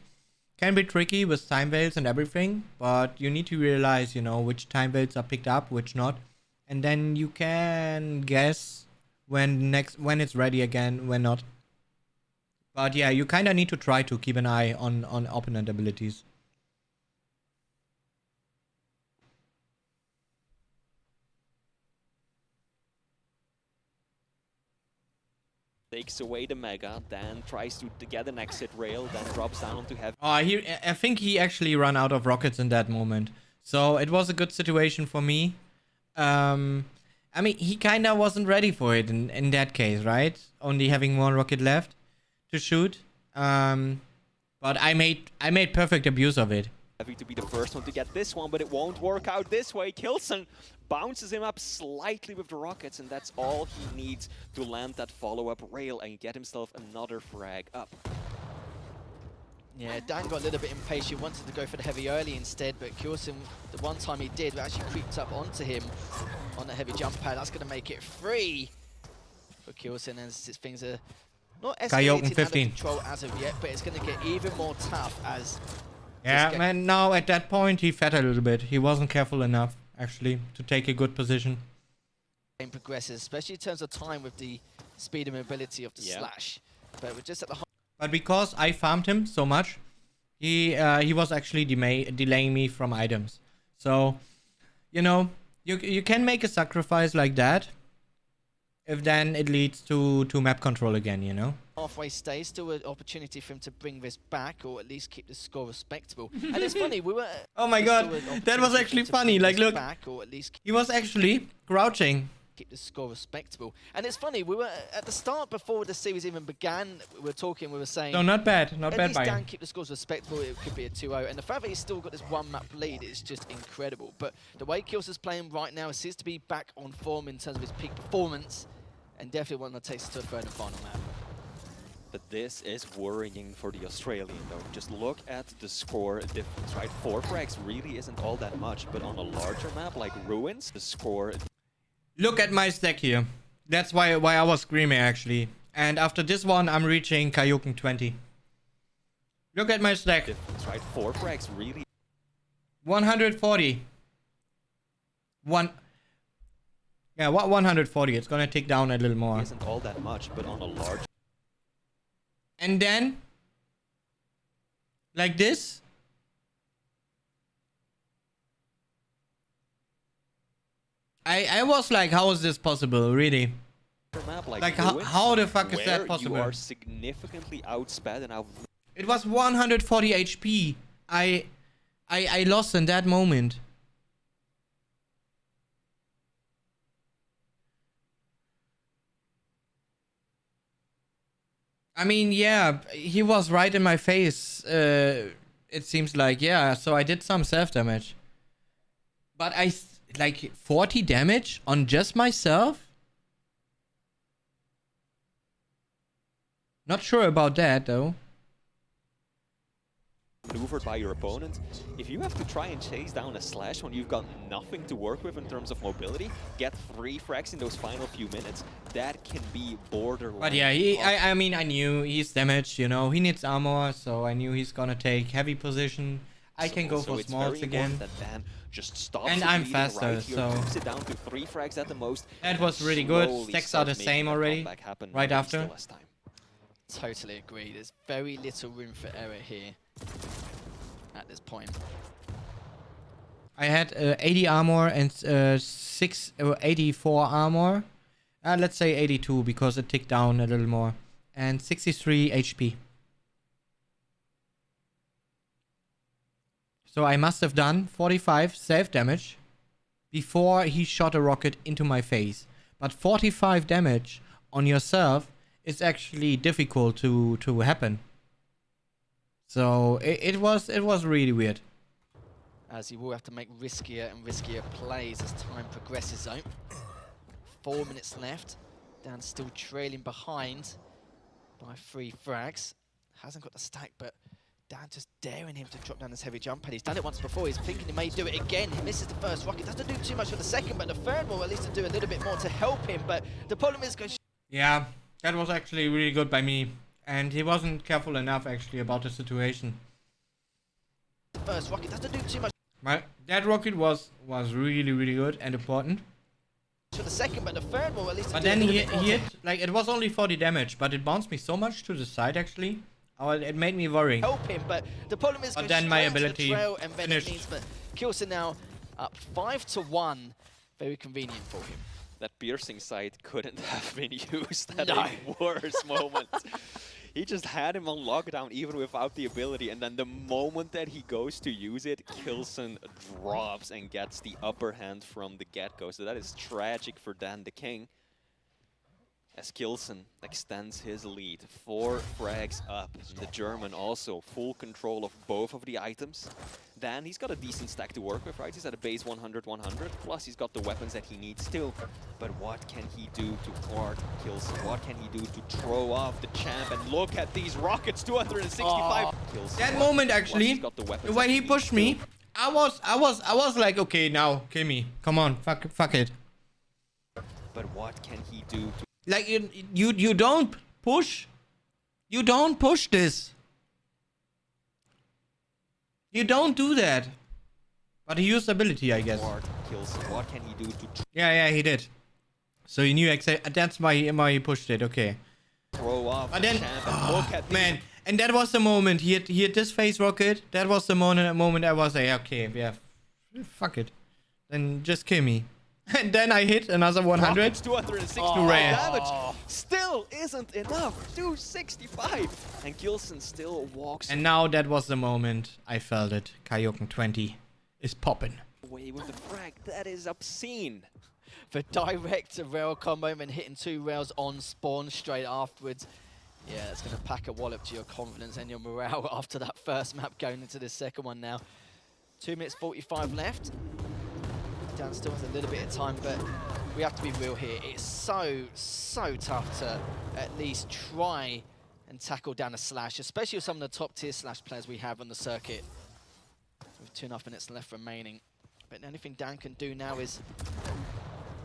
can be tricky with time veils and everything, but you need to realize, you know, which time veils are picked up, which not. And then you can guess when it's ready again, when not. But yeah, you kind of need to try to keep an eye on opponent abilities. takes away the Mega, then tries to get an exit rail, then drops down onto Heavy. I think he actually ran out of rockets in that moment. So it was a good situation for me. I mean, he kind of wasn't ready for it in that case, right? Only having one rocket left to shoot. But I made perfect abuse of it. Heavy to be the first one to get this one, but it won't work out this way. K1llsen bounces him up slightly with the rockets, and that's all he needs to land that follow-up rail and get himself another frag up. Yeah, Dan got a little bit impatient, wanted to go for the heavy early instead, but K1llsen, the one time he did, actually creeped up onto him on the heavy jump pad. That's going to make it free for K1llsen, as things are not escalated out of control as of yet, but it's going to get even more tough as... Yeah, man, now at that point he fed a little bit. He wasn't careful enough, actually, to take a good position. Game progresses, especially in terms of time with the speed and mobility of the slash. But we're just at the... But because I farmed him so much, he was actually delaying me from items. So, you know, you can make a sacrifice like that, if then it leads to map control again, you know? Halfway stay, still an opportunity for him to bring this back, or at least keep the score respectable. And it's funny, we were... Oh my god, that was actually funny. Like, look, back, or at least he was actually crouching. Keep the score respectable. And it's funny, we were at the start, before the series even began, we were talking, we were saying... No, not bad by Dan him. Keep the scores respectable, it could be a 2-0. And the fact that he's still got this one map lead is just incredible. But the way K1llsen's playing right now, it seems to be back on form in terms of his peak performance. And definitely one that takes us to a third and final map. But this is worrying for the Australian, though. Just look at the score difference, right? 4 frags really isn't all that much, but on a larger map like Ruins, the score... Look at my stack here. That's why I was screaming, actually. And after this one, I'm reaching K1llsen 20. Look at my stack. Difference, right? 4 frags really... 140. Yeah, 140. It's gonna tick down a little more. Isn't all that much, but on a large... And then, like this. I was like, how is this possible, really? Map Like Ruins, how the fuck is that possible? You are significantly outsped and out... It was 140 HP. I lost in that moment. I mean, yeah, he was right in my face. It seems like, yeah, so I did some self-damage. But like 40 damage on just myself? Not sure about that, though. Maneuvered by your opponent. If you have to try and chase down a slash when you've got nothing to work with in terms of mobility, get 3 frags in those final few minutes, that can be borderline. But yeah, I mean, I knew he's damaged, you know, he needs armor, so I knew he's gonna take heavy position. I can go for smalls again. That Dan just stops and I'm faster, right here, so moves it down to 3 frags at the most. That was really good. Stacks are the same already, right after. Totally agree. There's very little room for error here at this point. I had 80 armor and 84 armor. Let's say 82 because it ticked down a little more. And 63 HP. So I must have done 45 self-damage before he shot a rocket into my face. But 45 damage on yourself is actually difficult to happen. So it was really weird. As he will have to make riskier and riskier plays as time progresses though. 4 minutes left. Dan still trailing behind by 3 frags. Hasn't got the stack, but Dan just daring him to drop down this heavy jump pad. He's done it once before. He's thinking he may do it again. He misses the first rocket. Doesn't do too much for the second, but the third will at least do a little bit more to help him. But the problem is... Yeah, that was actually really good by me. And he wasn't careful enough actually about the situation. The first rocket doesn't do too much that rocket was really good and important. for the second, but the third will at least But do a then little he bit more hit, like, it was only 40 damage, but it bounced me so much to the side actually. Oh, it made me worry. help him, but the problem is But goes then my straight to the ability trail and then it finished. means, but K1llsen now up 5-1. Very convenient for him. That piercing sight couldn't have been used at No. a worse moment. He just had him on lockdown even without the ability, and then the moment that he goes to use it, K1llsen drops and gets the upper hand from the get-go. So that is tragic for Dandaking, as K1llsen extends his lead. 4 frags up. The German also full control of both of the items. Dan, he's got a decent stack to work with, right? He's at a base 100-100, plus he's got the weapons that he needs too. But what can he do to thwart K1llsen? What can he do to throw off the champ? And look at these rockets, 265. K1llsen, That moment plus actually, he's got the weapons when that he pushed me, needs I was like, okay, now kill me. Come on, fuck it. too. But what can he do to... Like you don't push. You don't push this. You don't do that. But he used ability, I guess. thwart K1llsen? What can he do to Yeah, he did. So he knew exactly. That's why he pushed it. Okay. throw off But the then, champ? And look at these man, and that was the moment. He hit this phase rocket. That was the moment I was like, okay, yeah, fuck it. Then just kill me. And then I hit another 100. rockets, 265 ran. damage. Still isn't enough. 265. And K1llsen still walks And now that was the moment I felt it. K1llsen 20 is popping. away with the frag. That is obscene. The direct rail combo and hitting 2 rails on spawn straight afterwards. Yeah, it's going to pack a wallop to your confidence and your morale after that first map going into this second one now. 2 minutes 45 left. Dan still has a little bit of time, but we have to be real here. It's so tough to at least try and tackle down a slash, especially with some of the top tier slash players we have on the circuit. With 2.5 minutes left remaining. But the only thing Dan can do now is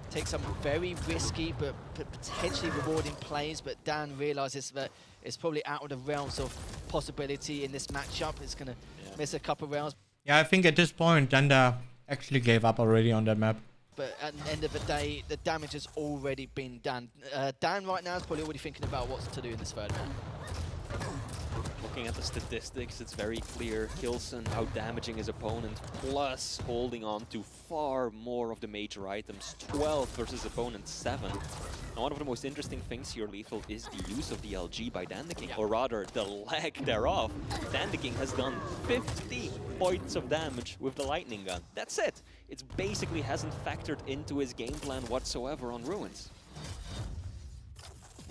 take some very risky but potentially rewarding plays, but Dan realizes that it's probably out of the realms of possibility in this matchup. It's going to miss a couple rounds. Yeah, I think at this point, Danda actually gave up already on that map. But at the end of the day, the damage has already been done. Dan right now is probably already thinking about what to do in this third map. Looking at the statistics, it's very clear K1llsen out-damaging his opponent, plus holding on to far more of the major items. 12 versus opponent 7. And one of the most interesting things here, Lethal, is the use of the LG by Dandaking, or rather, the lack thereof. Dandaking has done 50 points of damage with the lightning gun. That's it. It basically hasn't factored into his game plan whatsoever on Ruins.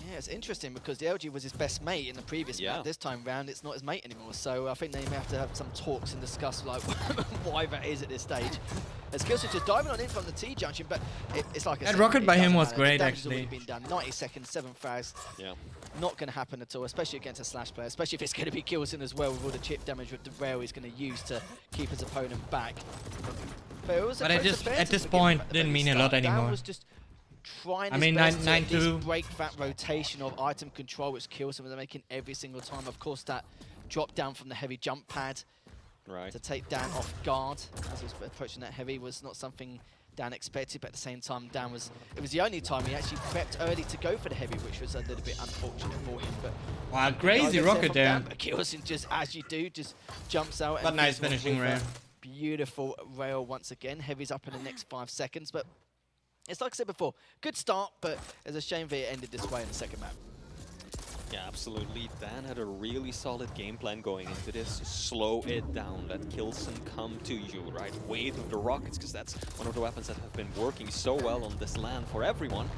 Yeah, it's interesting because the LG was his best mate in the previous map. This time round, it's not his mate anymore. So I think they may have to have some talks and discuss like why that is at this stage. As K1llsen just diving on in from the T-junction, but it's like I That said, rocket it by him doesn't was matter. The great, damage has actually. already been done. 90 seconds, 7 frags. Yeah. Not going to happen at all, especially against a slash player, especially if it's going to be K1llsen as well with all the chip damage with the rail he's going to use to keep his opponent back. But, it was But a at great this- defense at this the point, beginning, didn't at the mean a lot start. Dan anymore. was just trying I mean, his best to at 9-2. least break that rotation of item control, which K1llsen was making every single time. Of course, that drop down from the heavy jump pad to take Dan off guard as he was approaching that heavy was not something Dan expected, but at the same time, it was the only time he actually prepped early to go for the heavy, which was a little bit unfortunate for him. But Wow, crazy rocket there. K1llsen just, as you do, just jumps out. But and nice finishes finishing with a rail. Beautiful rail once again. Heavy's up in the next 5 seconds, but it's like I said before, good start, but it's a shame that it ended this way in the second map. Yeah, absolutely. Dan had a really solid game plan going into this. Slow it down, let K1llsen come to you, right? Wait with the rockets, because that's one of the weapons that have been working so well on this LAN for everyone.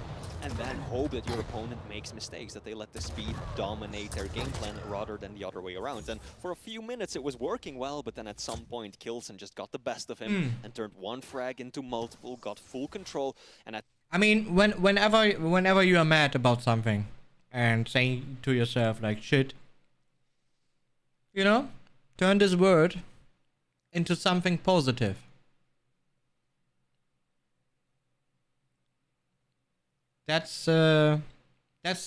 and then hope that your opponent makes mistakes, that they let the speed dominate their game plan rather than the other way around. And for a few minutes it was working well, but then at some point K1llsen just got the best of him and turned one frag into multiple, got full control, and at I mean, whenever you are mad about something and saying to yourself like shit, you know, turn this word into something positive. That's the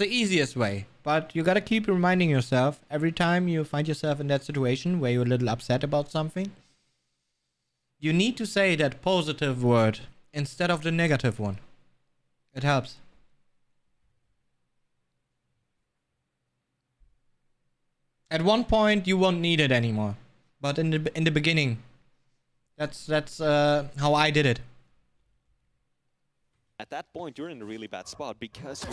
easiest way, but you gotta keep reminding yourself every time you find yourself in that situation where you're a little upset about something. You need to say that positive word instead of the negative one. It helps. At one point you won't need it anymore, but in the beginning, that's how I did it. At that point, you're in a really bad spot because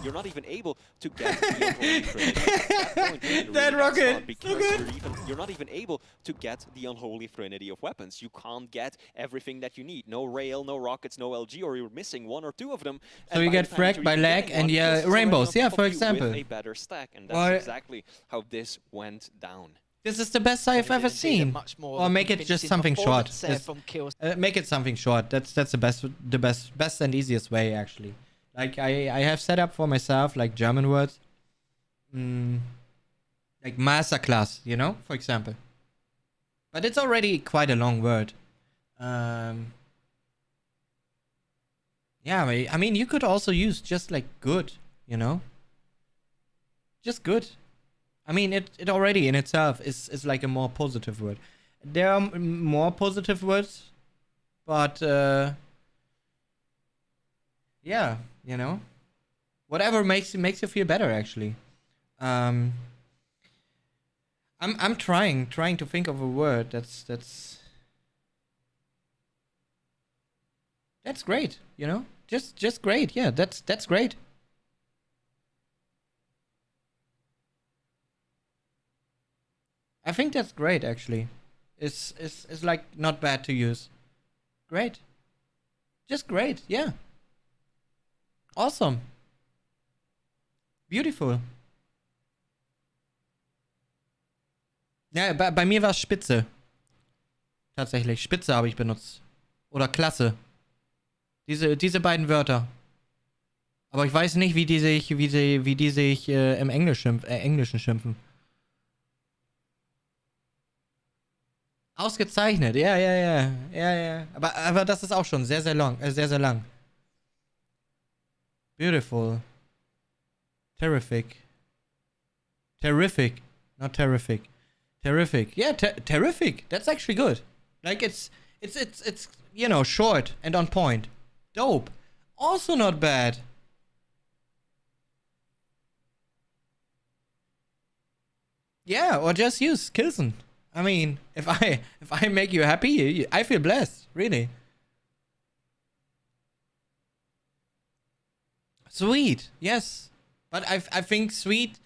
you're not even able to get the unholy trinity. At that point, you're in a really That bad rocket, spot because you're not even able to get the unholy trinity of weapons. You can't get everything that you need. No rail, no rockets, no LG, or you're missing one or two of them. So you get fragged by lag and yeah, rainbows. Yeah, for example. With a better stack, and that's exactly how this went down. This is the best I've ever seen. Or make it just something short. Make it something short. That's the best and easiest way actually. Like I have set up for myself like German words, like masterclass, you know, for example. But it's already quite a long word. Yeah, I mean you could also use just like good, you know, just good. I mean, it already in itself is like a more positive word. There are more positive words, but yeah, you know, whatever makes you feel better. Actually, I'm trying to think of a word that's great. You know, just great. Yeah, that's great. I think that's great actually. It's like not bad to use. Great. Just great, yeah. Awesome. Beautiful. Ja, bei mir war es Spitze. Tatsächlich. Spitze habe ich benutzt. Oder Klasse. Diese beiden Wörter. Aber ich weiß nicht, wie die sich im Englischen schimpfen. Ausgezeichnet, ja. Aber das ist auch schon sehr lang. Beautiful. Terrific. Not terrific. Terrific. Yeah, terrific. That's actually good. Like it's you know, short and on point. Dope. Also not bad. Yeah, or just use K1llsen. I mean, if I make you happy, I feel blessed, really. Sweet, yes, but I think sweet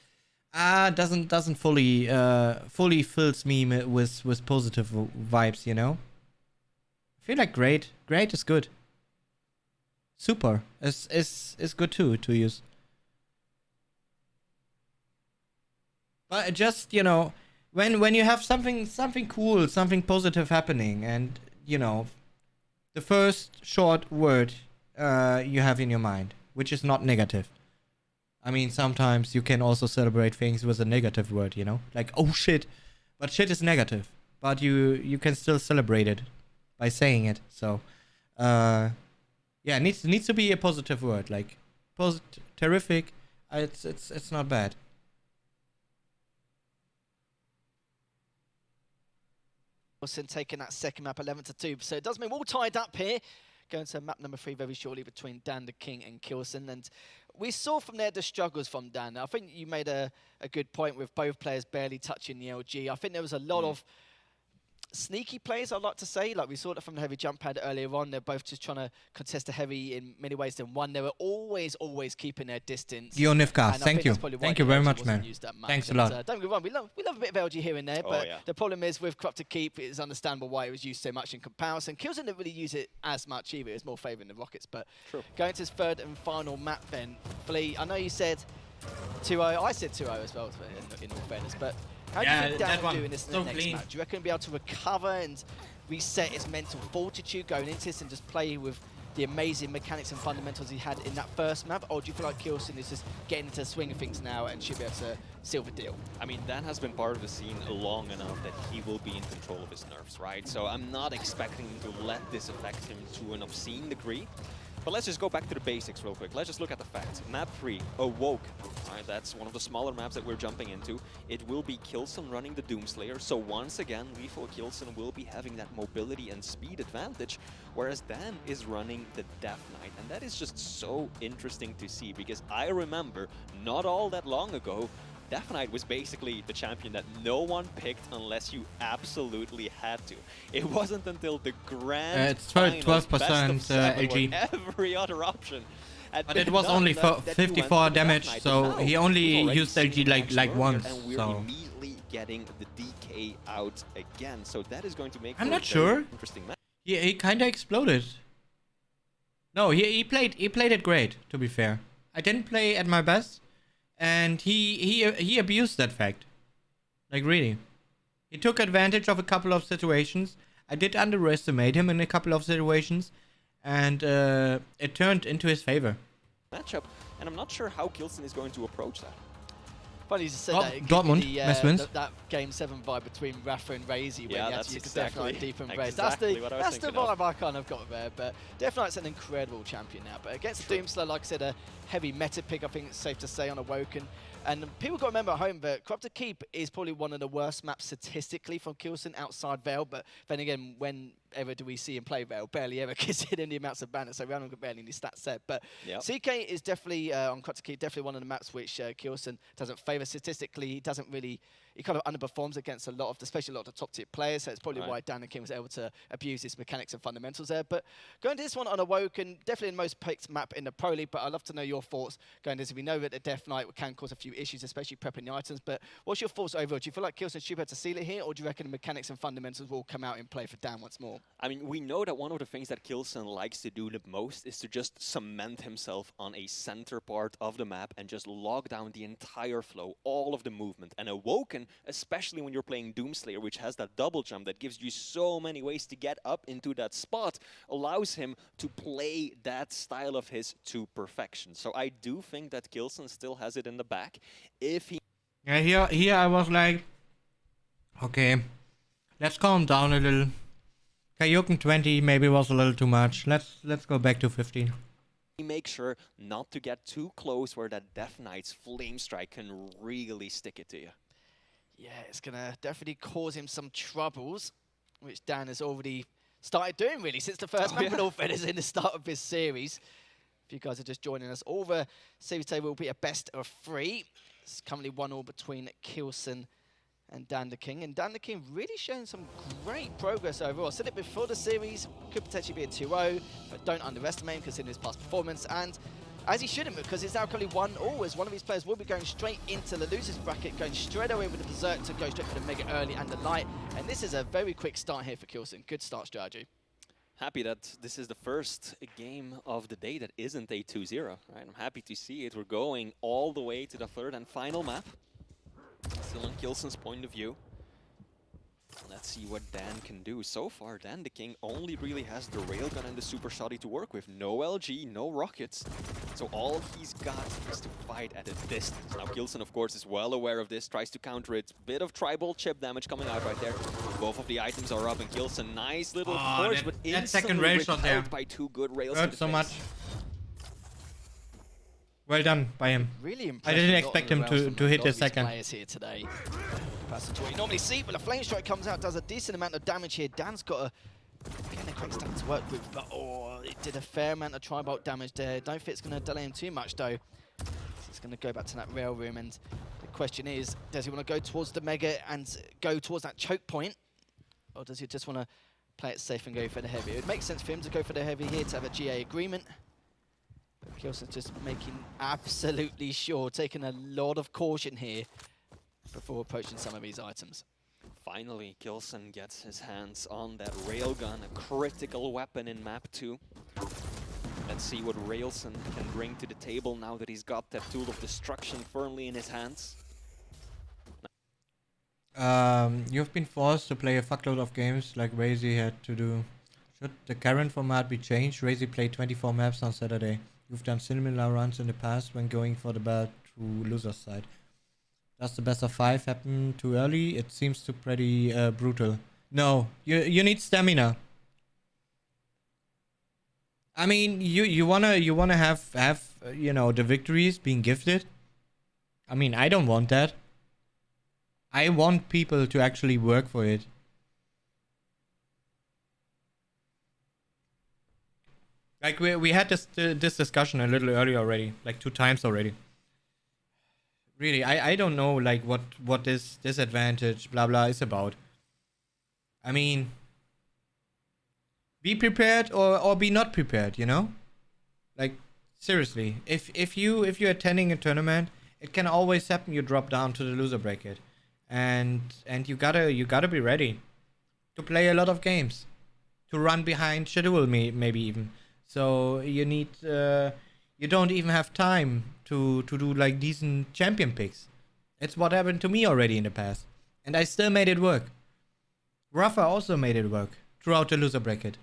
doesn't fully fills me with positive vibes, you know. I feel like great is good. Super is good too to use. But just, you know, when you have something cool, something positive happening, and you know, the first short word you have in your mind, which is not negative. I mean, sometimes you can also celebrate things with a negative word, you know, like oh shit, but shit is negative, but you can still celebrate it by saying it. So, yeah, it needs to be a positive word, like terrific. It's not bad. Quake taking that second map 11-2, so it does mean we're all tied up here. Going to map number 3 very shortly between Dandaking and K1llsen, and we saw from there the struggles from Dan. I think you made a good point with both players barely touching the LG. I think there was a lot of sneaky plays, I'd like to say. Like we saw that from the heavy jump pad earlier on. They're both just trying to contest the heavy in many ways than one. They were always keeping their distance. Gionivka, And I thank think you. that's probably why Thank you the very LG much, wasn't man. used that much. Thanks a And, lot. don't get me wrong, we love a bit of LG here and there, Oh, but yeah. the problem is with Corrupted Keep, it's understandable why it was used so much in comparison. Q1llsen didn't really use it as much either. It was more favouring the Rockets. But True. going to his third and final map then, Flea, I know you said 2-0. I said 2-0 as well, in all fairness. But how do you think Dan will do in this so next clean. match? Do you reckon he'll be able to recover and reset his mental fortitude going into this and just play with the amazing mechanics and fundamentals he had in that first map? Or do you feel like K1llsen is just getting into the swing of things now and should be able to seal the deal? I mean, Dan has been part of the scene long enough that he will be in control of his nerves, right? So I'm not expecting him to let this affect him to an obscene degree. But let's just go back to the basics real quick. Let's just look at the facts. Map 3, Awoke. Right, that's one of the smaller maps that we're jumping into. It will be K1llsen running the Doomslayer. So once again, lethal K1llsen will be having that mobility and speed advantage, whereas Dan is running the Death Knight. And that is just so interesting to see, because I remember not all that long ago, Death Knight was basically the champion that no one picked unless you absolutely had to. It wasn't until the grand It's finals, 12% best of seven, LG. where every other option had But been it was done only that you went 54 for the Death damage, Knight. so But now he only we've already used seen LG the like action earlier, once, and we're so immediately getting the DK out again. So that is going to make I'm for a not very sure. interesting match. he kind of exploded. No, he played it great, to be fair. I didn't play at my best, and he abused that fact. Like, really. He took advantage of a couple of situations. I did underestimate him in a couple of situations, and it turned into his favor. Matchup, and I'm not sure how K1llsen is going to approach that. Funny you said Dort- that. It gives Dortmund, me Mess wins. that Game 7 vibe between Rafa and Razy when Yeah, he had that's to use the Death Knight exactly- deep and raise. exactly what I was That's the thinking of. vibe I kind of got there. But Death Knight's an incredible champion now. But against Doomslayer, like I said, a heavy meta pick, I think it's safe to say, on Awoken. And people got to remember at home that Corrupted Keep is probably one of the worst maps statistically from K1llsen outside Vale. But then again, whenever do we see him play Vale? Barely ever, considering the amounts of banners. So we haven't got barely any stats set. But Yep. CK is definitely, on Corrupted Keep, definitely one of the maps which K1llsen doesn't favour statistically. He doesn't really, he kind of underperforms against especially a lot of the top tier players. So it's probably Right. why Dandaking was able to abuse his mechanics and fundamentals there. But going to this one on Awoken, definitely the most picked map in the Pro League. But I'd love to know your thoughts going to this. We know that the Death Knight can cause a few issues, especially prepping the items. But what's your thoughts overall? Do you feel like K1llsen should be able to seal it here, or do you reckon the mechanics and fundamentals will come out in play for Dan once more? I mean, we know that one of the things that K1llsen likes to do the most is to just cement himself on a center part of the map and just log down the entire flow, all of the movement. And Awoken, especially when you're playing Doomslayer, which has that double jump that gives you so many ways to get up into that spot, allows him to play that style of his to perfection. So I do think that K1llsen still has it in the back. If he Yeah, here I was like, okay, let's calm down a little. K1llsen 20 maybe was a little too much. Let's go back to 15. makes sure not to get too close where that Death Knight's Flame Strike can really stick it to you. Yeah, it's going to definitely cause him some troubles, which Dan has already started doing, really, since the first map with all feathers in the start of this series. If you guys are just joining us, all the series table will be a best of 3. It's currently 1-1 between K1llsen and Dandaking. And Dandaking really showing some great progress overall. I said it before the series, could potentially be a 2-0, but don't underestimate him considering his past performance. And as he shouldn't, because it's now currently 1-1, as one of his players will be going straight into the losers bracket, going straight away with the Berserk to go straight for the Mega early and the Light. And this is a very quick start here for K1llsen. Good start strategy. Happy that this is the first game of the day that isn't a 2-0, right? I'm happy to see it. We're going all the way to the third and final map. Still on K1llsen's point of view. Let's see what Dan can do. So far, Dandaking only really has the railgun and the super shoddy to work with. No LG, no rockets. So all he's got is to fight at a distance. Now K1llsen, of course, is well aware of this, tries to counter it. Bit of tribal chip damage coming out right there. Both of the items are up, and K1llsen, nice little push, but that second instantly rail shot there repelled by 2 good rails to hurt the so face. much. Well done by him. Really I impressive. didn't lot expect of him rails to from hit a lot the of these second. players here today. Compared to what you normally see, but the Flame Strike comes out, does a decent amount of damage here. Dan's got getting a quick stack to work with, but it did a fair amount of tri-bolt damage there. Don't think it's going to delay him too much though. It's going to go back to that rail room, and the question is, does he want to go towards the Mega and go towards that choke point? Or does he just want to play it safe and go for the heavy? It would make sense for him to go for the heavy here to have a GA agreement. But K1llsen's just making absolutely sure, taking a lot of caution here before approaching some of these items. Finally, K1llsen gets his hands on that railgun, a critical weapon in map 2. Let's see what K1llsen can bring to the table now that he's got that tool of destruction firmly in his hands. You've been forced to play a fuckload of games like Razy had to do. Should the current format be changed? Razy played 24 maps on Saturday. You've done similar runs in the past when going for the bad to loser's side. Does the best of 5 happen too early? It seems too pretty brutal. No, you need stamina. I mean, you wanna have you know, the victories being gifted. I mean, I don't want that. I want people to actually work for it. Like we had this discussion a little earlier already, like 2 times already. Really, I don't know like what this disadvantage blah blah is about. I mean, be prepared or be not prepared, you know? Like seriously, if you're attending a tournament, it can always happen you drop down to the loser bracket. And you gotta be ready to play a lot of games, to run behind schedule maybe even. So you need you don't even have time to do like decent champion picks. It's what happened to me already in the past, and I still made it work. Rafa also made it work throughout the loser bracket.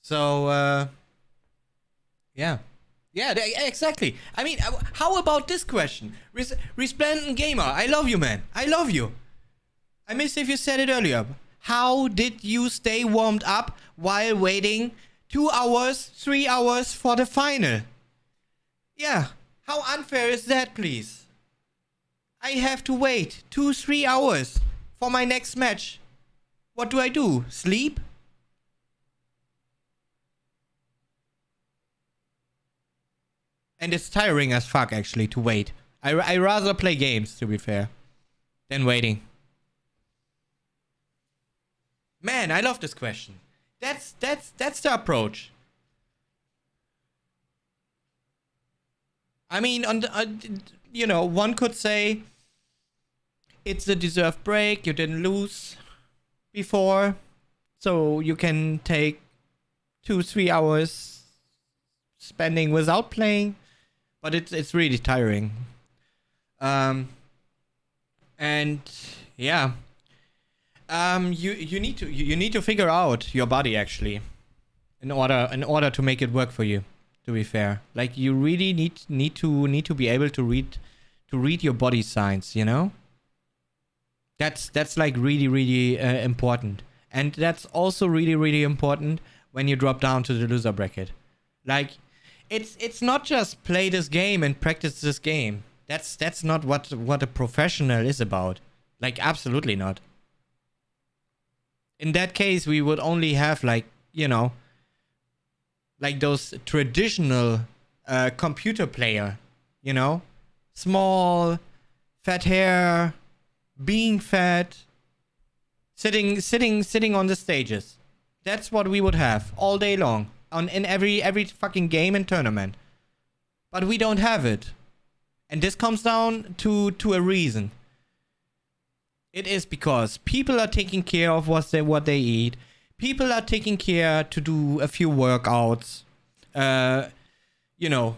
So yeah. Yeah, exactly. I mean, how about this question? Resplendent Gamer, I love you, man. I love you. I missed if you said it earlier. How did you stay warmed up while waiting 2 hours, 3 hours for the final? Yeah, how unfair is that, please? I have to wait 2-3 hours for my next match. What do? Sleep? And it's tiring as fuck, actually, to wait. I rather play games, to be fair, than waiting. Man, I love this question. That's the approach. I mean, you know, one could say it's a deserved break. You didn't lose before, so you can take 2-3 hours spending without playing. But it's really tiring. And yeah. You need to figure out your body actually in order to make it work for you, to be fair. Like you really need to be able to read your body signs, you know? That's like really important. And that's also really important when you drop down to the loser bracket. Like it's not just play this game and practice this game. That's not what a professional is about. Like absolutely not. In that case, we would only have like, you know, like those traditional computer player, you know, small, fat hair, being fat, sitting on the stages. That's what we would have all day long in every fucking game and tournament. But we don't have it. And this comes down to a reason. It is because people are taking care of what they eat. People are taking care to do a few workouts. You know,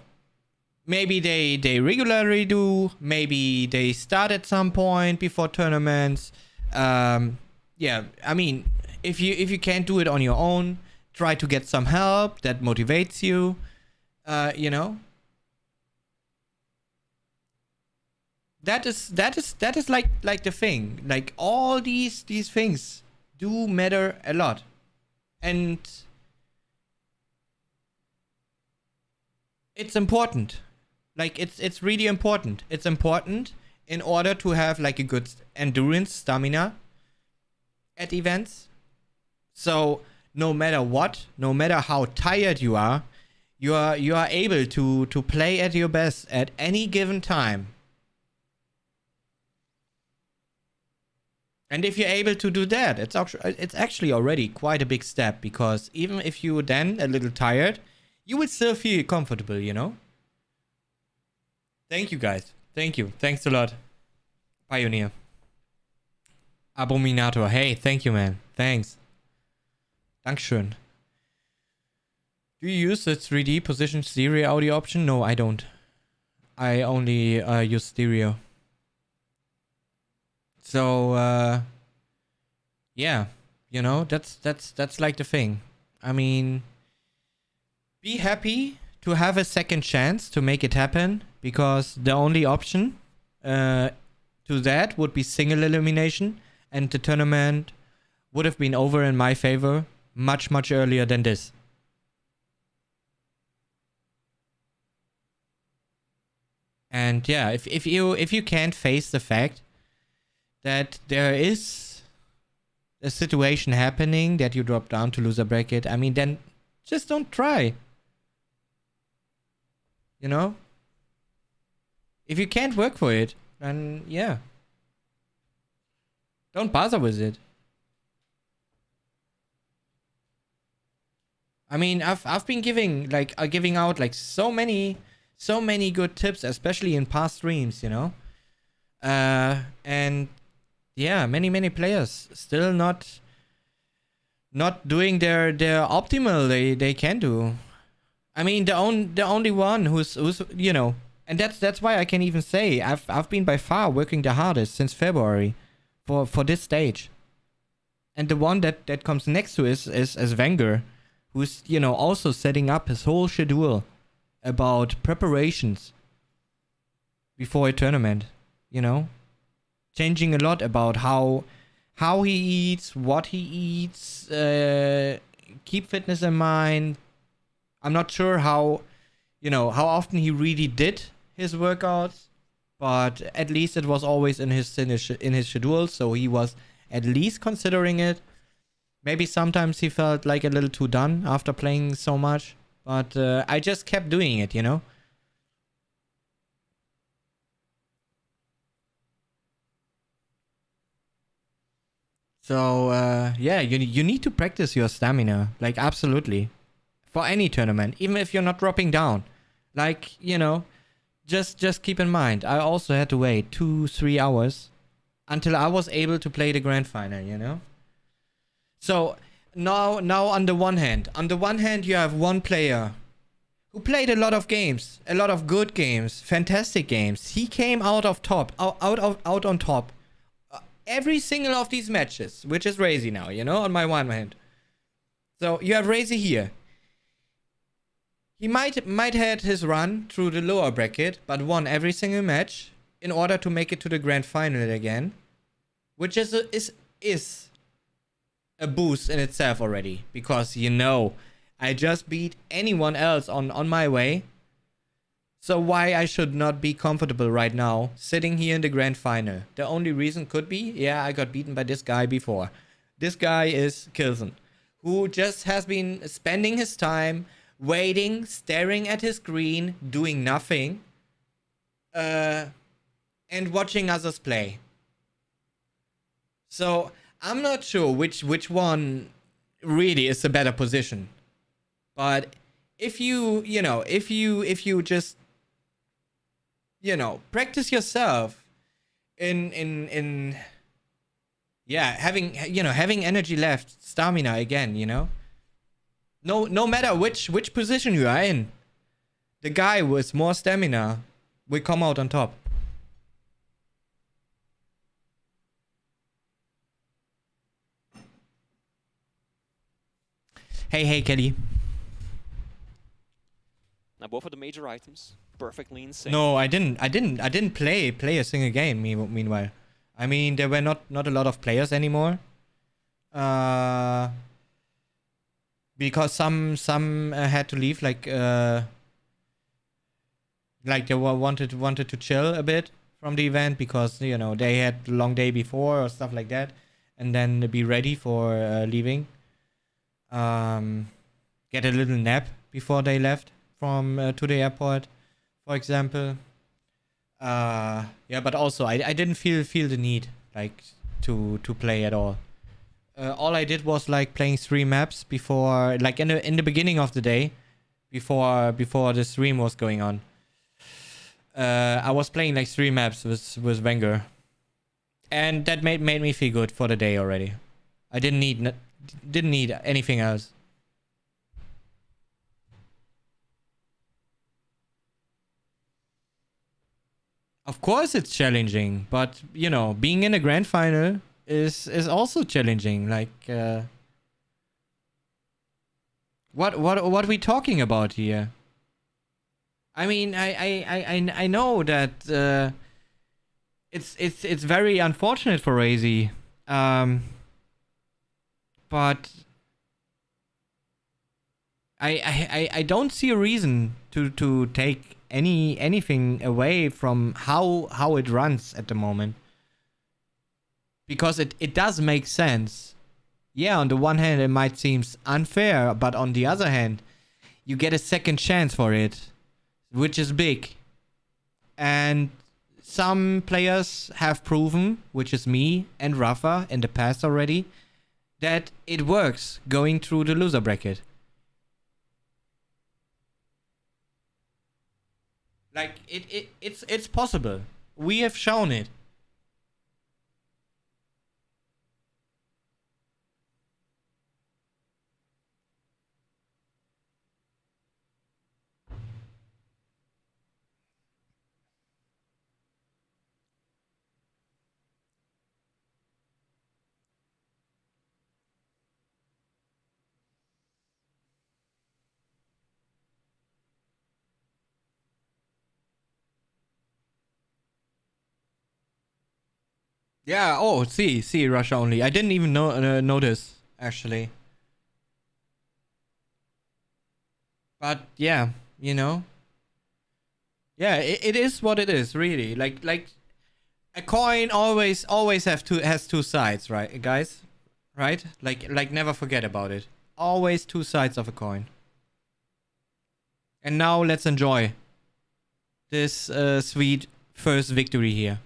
maybe they regularly do. Maybe they start at some point before tournaments. Yeah, I mean, if you can't do it on your own, try to get some help that motivates you. You know. That is like the thing. Like all these things do matter a lot. And it's important. Like it's really important. It's important in order to have like a good endurance stamina at events. So no matter what, no matter how tired you are able to play at your best at any given time. And if you're able to do that, it's actually already quite a big step, because even if you were then a little tired, you would still feel comfortable, you know? Thank you, guys. Thank you. Thanks a lot. Pioneer. Abominator. Hey, thank you, man. Thanks. Dankeschön. Do you use the 3D position stereo audio option? No, I don't. I only use stereo. So, yeah, you know, that's like the thing. I mean, be happy to have a second chance to make it happen, because the only option to that would be single elimination, and the tournament would have been over in my favor much, much earlier than this. And yeah, if you can't face the fact that there is a situation happening that you drop down to loser bracket, I mean, then just don't try. You know? If you can't work for it, then yeah. Don't bother with it. I mean, I've been giving out like so many good tips, especially in past streams, you know? And yeah, many players still not doing their optimal they can do. I mean, the only one who's you know, and that's why I can even say I've been by far working the hardest since February for this stage. And the one that comes next to is Wenger, who's, you know, also setting up his whole schedule about preparations before a tournament, you know? Changing a lot about how he eats, what he eats, keep fitness in mind. I'm not sure how often he really did his workouts, but at least it was always in his schedule, so he was at least considering it. Maybe sometimes he felt like a little too done after playing so much, but I just kept doing it, you know? So, yeah, you need to practice your stamina, like, absolutely. For any tournament, even if you're not dropping down. Like, you know, just keep in mind, I also had to wait 2-3 hours until I was able to play the grand final, you know? So, now on the one hand, you have one player who played a lot of games, a lot of good games, fantastic games. He came out on top. Every single of these matches, which is Razy now, you know, on my one hand. So you have Razy here. He might had his run through the lower bracket, but won every single match in order to make it to the grand final again, which is a boost in itself already, because, you know, I just beat anyone else on my way. So why I should not be comfortable right now, sitting here in the grand final? The only reason could be, yeah, I got beaten by this guy before. This guy is K1llsen, who just has been spending his time waiting, staring at his screen, doing nothing, and watching others play. So I'm not sure which one really is a better position. But if you just, you know, practice yourself in having energy left, stamina again, you know? No matter which position you are in, the guy with more stamina will come out on top. Hey Kelly. Now both of the major items, perfectly insane. No, I didn't play a single game. Meanwhile, I mean, there were not a lot of players anymore. Because some had to leave, like they wanted to chill a bit from the event, because, you know, they had a long day before or stuff like that, and then be ready for leaving. Get a little nap before they left from to the airport, for example. Yeah, but also I didn't feel the need, like, to play at all. All I did was like playing 3 maps before, like in the beginning of the day, before the stream was going on. I was playing like 3 maps with Wenger, and that made me feel good for the day already. I didn't need anything else. Of course it's challenging, but you know, being in a grand final is also challenging. Like what are we talking about here? I mean, I know that it's very unfortunate for Razy, but I don't see a reason to take anything away from how it runs at the moment, because it does make sense. Yeah, on the one hand it might seem unfair, but on the other hand you get a second chance for it, which is big. And some players have proven, which is me and Rafa in the past already, that it works going through the loser bracket. Like it's possible. We have shown it. Yeah, oh, see, Russia only. I didn't even notice, actually. But, yeah, you know. Yeah, it is what it is, really. Like a coin always has 2 sides, right, guys? Right? Like never forget about it. Always 2 sides of a coin. And now let's enjoy this sweet first victory here.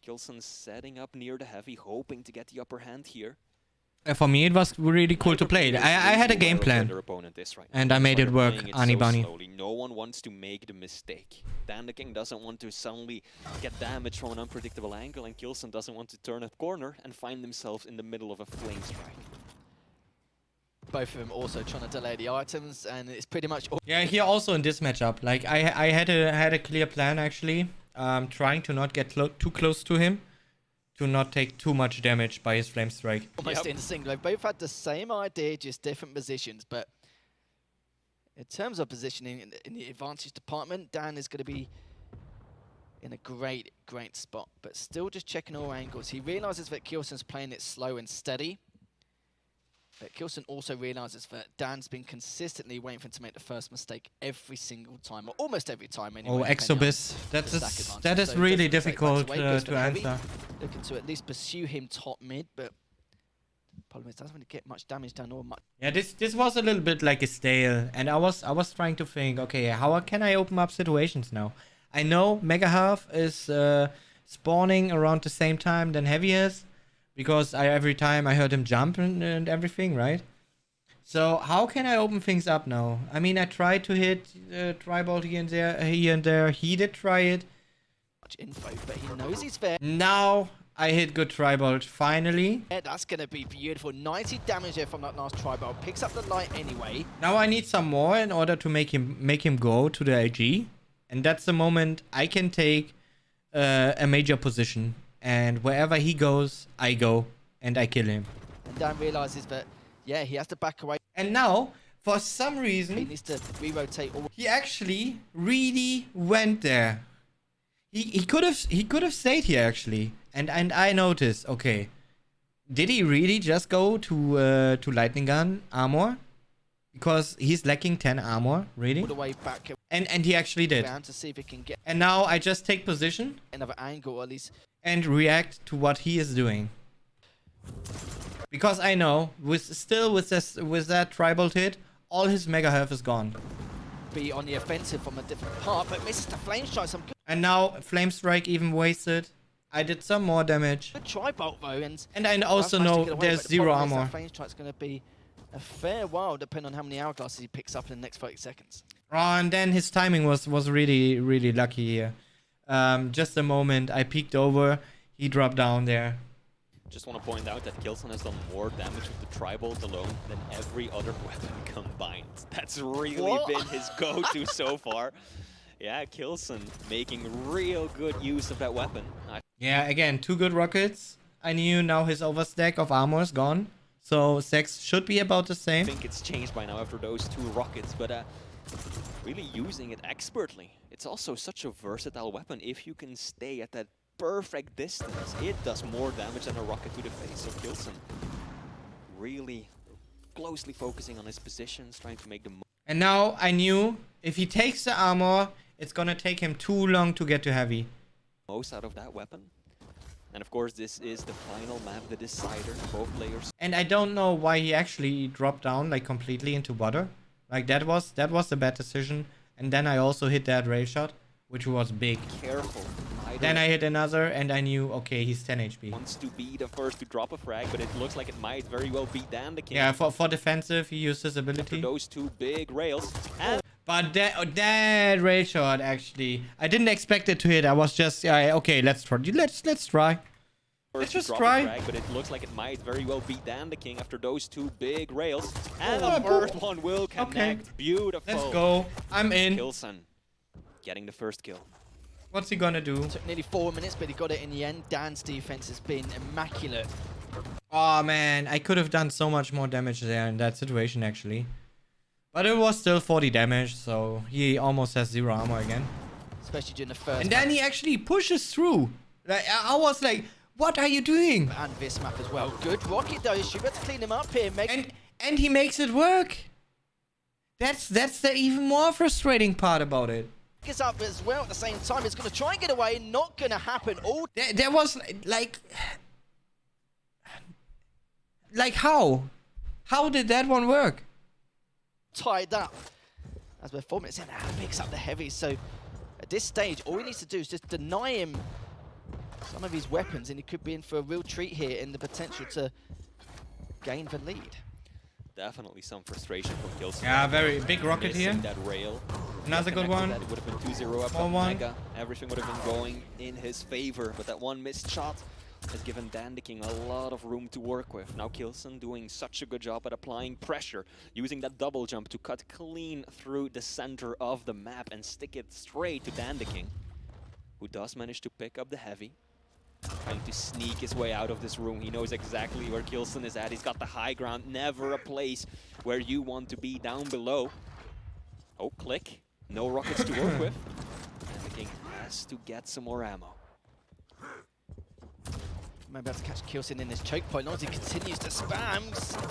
K1llsen setting up near the heavy, hoping to get the upper hand here. For me, it was really cool to play. I had a game plan, and I made it work, Ani Bunny. No one wants to make the mistake. Dandaking doesn't want to suddenly get damage from an unpredictable angle, and K1llsen doesn't want to turn a corner and find themselves in the middle of a flame strike. Both of them also trying to delay the items, and it's pretty much... Yeah, here also in this matchup, like I had a clear plan actually. Trying to not get too close to him, to not take too much damage by his flame strike. Almost in sync. They've both had the same idea, just different positions. But in terms of positioning in the advantage department, Dan is going to be in a great spot. But still just checking all angles. He realizes that K1llsen's playing it slow and steady. But K1llsen also realizes that Dan's been consistently waiting for him to make the first mistake every single time, or almost every time anyway. Oh, Exobis. That is really difficult to answer. Looking to at least pursue him top mid, but problem is, doesn't really get much damage done or much. Yeah, this was a little bit like a stale, and I was trying to think, okay, how can I open up situations now? I know Mega Half is spawning around the same time than Heavy is, because every time I heard him jump and everything, right? So how can I open things up now? I mean, I tried to hit Tribal here and there. He did try it. Much info, but he knows he's there. Now I hit good Tribal finally. Yeah, that's gonna be beautiful. 90 damage there from that last Tribal. Picks up the light anyway. Now I need some more in order to make him go to the AG, and that's the moment I can take a major position. And wherever he goes, I go and I kill him. And Dan realizes that, yeah, he has to back away. And now, for some reason, he needs to re-rotate. He actually really went there. He could have stayed here actually. And I noticed, okay, did he really just go to Lightning Gun armor? Because he's lacking 10 armor, really. All the way back. And he actually did. To see if he can get. And now I just take position. Another angle, or at least. And react to what he is doing. Because I know, with that Tribal hit, all his Mega Health is gone. Be on the offensive from a different part, but misses the Flame Strike. Some good. And now Flame Strike even wasted. I did some more damage. Good try bolt though, and I also managed to know get away, there's but the zero problem is armor. that phase strike's going to be a fair while, depending on how many hourglasses he picks up in the next 30 seconds. Oh, and then his timing was really, really lucky here. Just a moment, I peeked over, he dropped down there. Just want to point out that K1llsen has done more damage with the tri-bolt alone than every other weapon combined. That's really been his go-to so far. Yeah, K1llsen making real good use of that weapon. Yeah, again, 2 good rockets. I knew now his overstack of armor is gone. So stacks should be about the I same. think it's changed by now after those 2 rockets, but really using it expertly. It's also such a versatile weapon. If you can stay at that perfect distance, it does more damage than a rocket to the face. So K1llsen really closely focusing on his positions, trying to make the most. And now I knew if he takes the armor, it's gonna take him too long to get to heavy. Most out of that weapon. And of course, this is the final map, the decider. Both players. And I don't know why he actually dropped down like completely into water. Like that was a bad decision. And then I also hit that rail shot, which was big. Careful. Then I hit another, and I knew, okay, he's 10 HP. Wants to be the first to drop a frag, but it looks like it might very well be Dandaking. Yeah, for defensive, he used his After ability. those 2 big rails. And But that rail shot, actually, I didn't expect it to hit. I was just, okay, let's try. Let's try. Let's just drop try. a frag, but it looks like it might very well be Dandaking after those 2 big rails. And Oh, the first one will connect. Okay. Beautiful. Let's go. I'm in. K1llsen getting the first kill. What's he gonna do? Took nearly 4 minutes, but he got it in the end. Dan's defense has been immaculate. Oh man, I could have done so much more damage there in that situation actually. But it was still 40 damage, so he almost has 0 armor again. Especially during the first And then he actually pushes through. Like I was like, what are you doing? and this map as well. Good rocket though. Should be able to clean him up here. And he makes it work. That's the even more frustrating part about it. Gets up as well at the same time. It's going to try and get away. Not going to happen. All There was like how? How did that one work? tied up. As we're 4 minutes in, picks up the heavy. So at this stage, all he needs to do is just deny him some of his weapons, and he could be in for a real treat here in the potential to gain the lead. Definitely some frustration from K1llsen. Yeah, very big rocket Missing here. that rail. Another good one. That it would have been 2-0 up Small on one. Mega. Everything would have been going in his favor, but that one missed shot has given Dandaking a lot of room to work with. Now K1llsen doing such a good job at applying pressure, using that double jump to cut clean through the center of the map and stick it straight to Dandaking, who does manage to pick up the heavy. Trying to sneak his way out of this room. He knows exactly where K1llsen is at. He's got the high ground. Never a place where you want to be down below. Oh, click. No rockets to work with. Dandaking has to get some more ammo. Might be able to catch K1llsen in this choke point. As long as he continues to spam,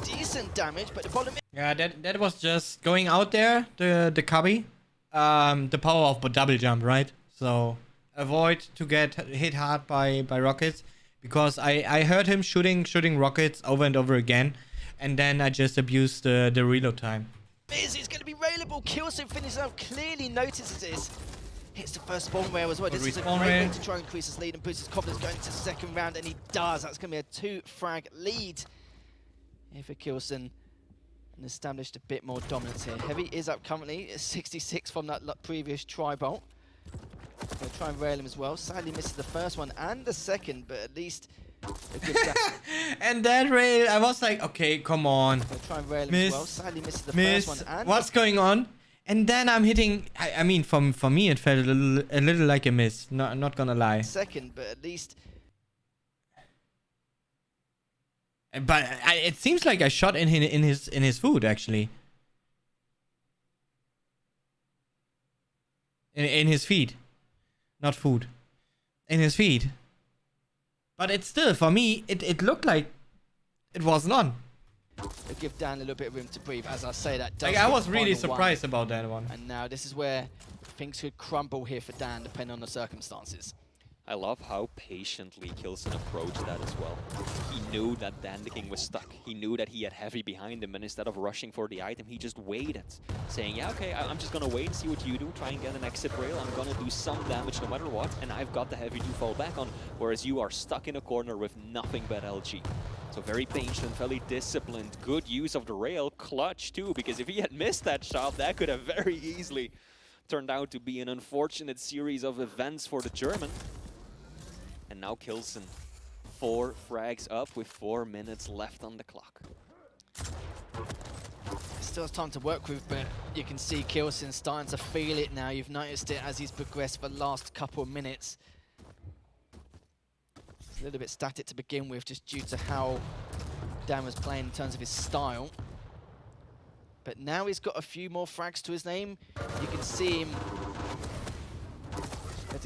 decent damage, but the problem is... Yeah, that was just going out there, the cubby. The power of double jump, right? So avoid to get hit hard by rockets, because I heard him shooting rockets over and over again, and then I just abused the reload time. It's going to be railable. K1llsen finishes up, clearly notices this. Hits the first spawn rail as well. Good This is a respawn great way rail. to try and increase his lead and boost his confidence going to the second round, and he does. That's going to be a 2-frag lead here for K1llsen, and established a bit more dominance here. Heavy is up currently at 66 from that previous tri-bolt. Going to try and rail him as well. Sadly misses the first one and the second, but at least a good And that rail, I was like, okay, come on. Going to try and rail him Miss, as well. Sadly misses the Miss, first one and what's going on? And then I'm hitting. I mean, for me, it felt a little like a miss. Not gonna lie. second, but at least But it seems like I shot in his food actually. In his feet, not food. In his feet. But it's still, for me, it looked like it was none. it'll give Dan a little bit of room to breathe. As I say, that does Like, I get was the really final one. surprised about that one. And now this is where things could crumble here for Dan, depending on the circumstances. I love how patiently K1llsen approached that as well. He knew that Dandaking was stuck. He knew that he had Heavy behind him, and instead of rushing for the item, he just waited, saying, yeah, okay, I'm just gonna wait and see what you do, try and get an exit rail. I'm gonna do some damage no matter what, and I've got the Heavy to fall back on, whereas you are stuck in a corner with nothing but LG. So very patient, very disciplined, good use of the rail, clutch too, because if he had missed that shot, that could have very easily turned out to be an unfortunate series of events for the German. And now K1llsen, 4 frags up with 4 minutes left on the clock. Still has time to work with, but you can see K1llsen starting to feel it now. You've noticed it as he's progressed for the last couple of minutes. It's a little bit static to begin with, just due to how Dan was playing in terms of his style. But now he's got a few more frags to his name. You can see him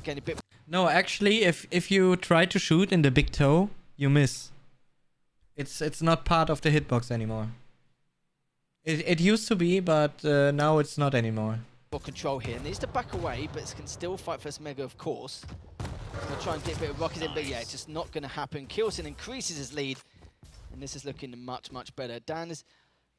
getting a bit. No, actually, if you try to shoot in the big toe, you miss. It's not part of the hitbox anymore. It used to be, but now it's not anymore. More control here. Needs to back away, but can still fight for this Mega, of course. Gonna try and get a bit of rocket in, but yeah, it's just not gonna happen. K1llsen increases his lead, and this is looking much, much better. Dan is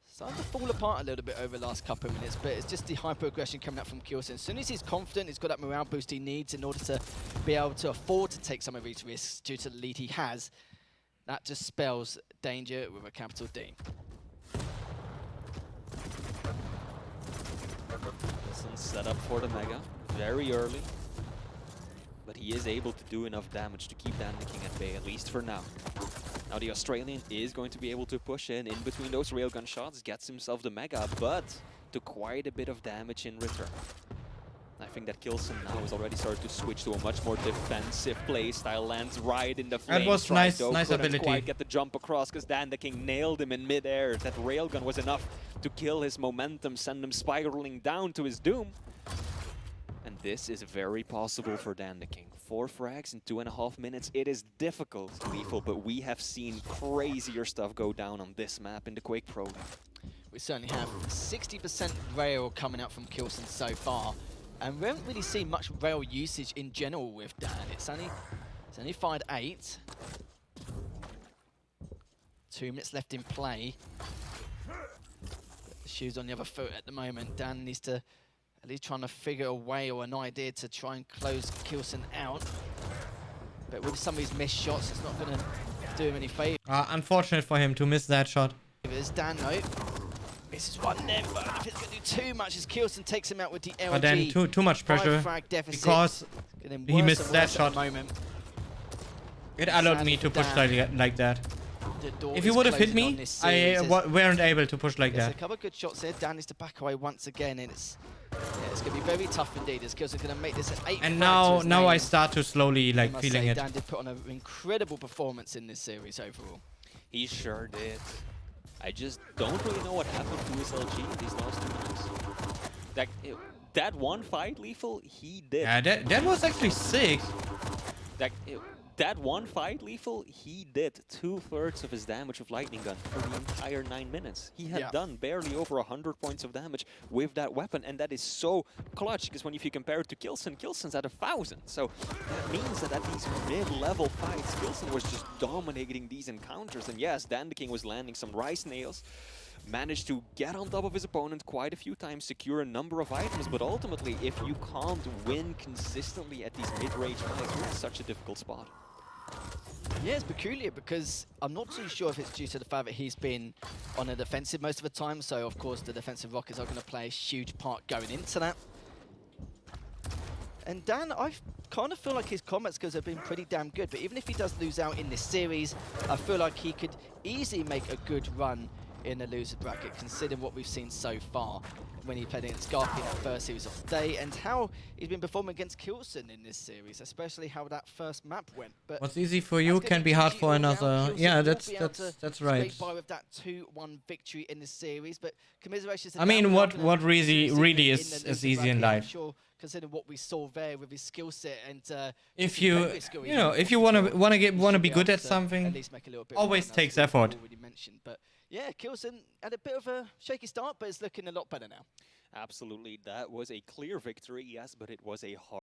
starting to fall apart a little bit over the last couple of minutes, but it's just the hyper-aggression coming up from K1llsen. As soon as he's confident, he's got that morale boost he needs in order to be able to afford to take some of these risks due to the lead he has. That just spells danger with a capital D. K1llsen set up for the Mega very early, but he is able to do enough damage to keep Dandaking at bay, at least for now. Now the Australian is going to be able to push in between those railgun shots, gets himself the Mega, but to quite a bit of damage in return. I think that K1llsen now has already started to switch to a much more defensive play style, lands right in the flames. That was nice, nice ability. Couldn't quite get the jump across because Dandaking nailed him in midair. That railgun was enough to kill his momentum, send him spiraling down to his doom. And this is very possible for Dandaking. 4 frags in 2.5 minutes. It is difficult, Lethal, but we have seen crazier stuff go down on this map in the Quake Pro. We certainly have 60% rail coming out from K1llsen so far, and we haven't really seen much rail usage in general with Dan. It's only fired 8. 2 minutes left in play. The shoe's on the other foot at the moment. Dan needs to at least trying to figure a way or an idea to try and close K1llsen out. But with some of these missed shots, it's not going to do him any favours. Unfortunate for him to miss that shot. Dan, though, misses one there, but if it's going to do too much as K1llsen takes him out with the LG. But then too much pressure because he missed that shot. It allowed me to push like that. If he would have hit me, I weren't able to push like that. A couple of good shots there. Dan needs to back away once again, and it's going to be very tough indeed. As K1llsen going to make this an 8. And now I start to slowly feeling it. Dan did put on an incredible performance in this series overall. He sure did. I just don't really know what happened to his LG these last 2 minutes. That one fight, Lethal, he did. Yeah, that was actually sick. That one fight, Lethal, he did 2/3 of his damage with Lightning Gun for the entire 9 minutes. He had done barely over 100 points of damage with that weapon, and that is so clutch, because if you compare it to K1llsen, K1llsen's at 1,000. So that means that at these mid-level fights, K1llsen was just dominating these encounters. And yes, Dandaking was landing some rice nails, managed to get on top of his opponent quite a few times, secure a number of items, but ultimately, if you can't win consistently at these mid-range fights, you're in such a difficult spot. Yeah, it's peculiar because I'm not too sure if it's due to the fact that he's been on a defensive most of the time, so of course the defensive rockets are going to play a huge part going into that. And Dan, I kind of feel like his combat skills have been pretty damn good, but even if he does lose out in this series, I feel like he could easily make a good run in the loser bracket, considering what we've seen so far when he played against Garfield in the first series of the day, and how he's been performing against K1llsen in this series, especially how that first map went. But what's easy for you can be hard for another. Yeah, that's right. By with that 2-1 victory in the series, but commiserations. I mean, what really is easy in life. I'm sure, considering what we saw there with his skill set, and if you wanna be good at something, at least make a little bit always takes effort. But yeah, K1llsen had a bit of a shaky start, but it's looking a lot better now. Absolutely, that was a clear victory, yes, but it was a hard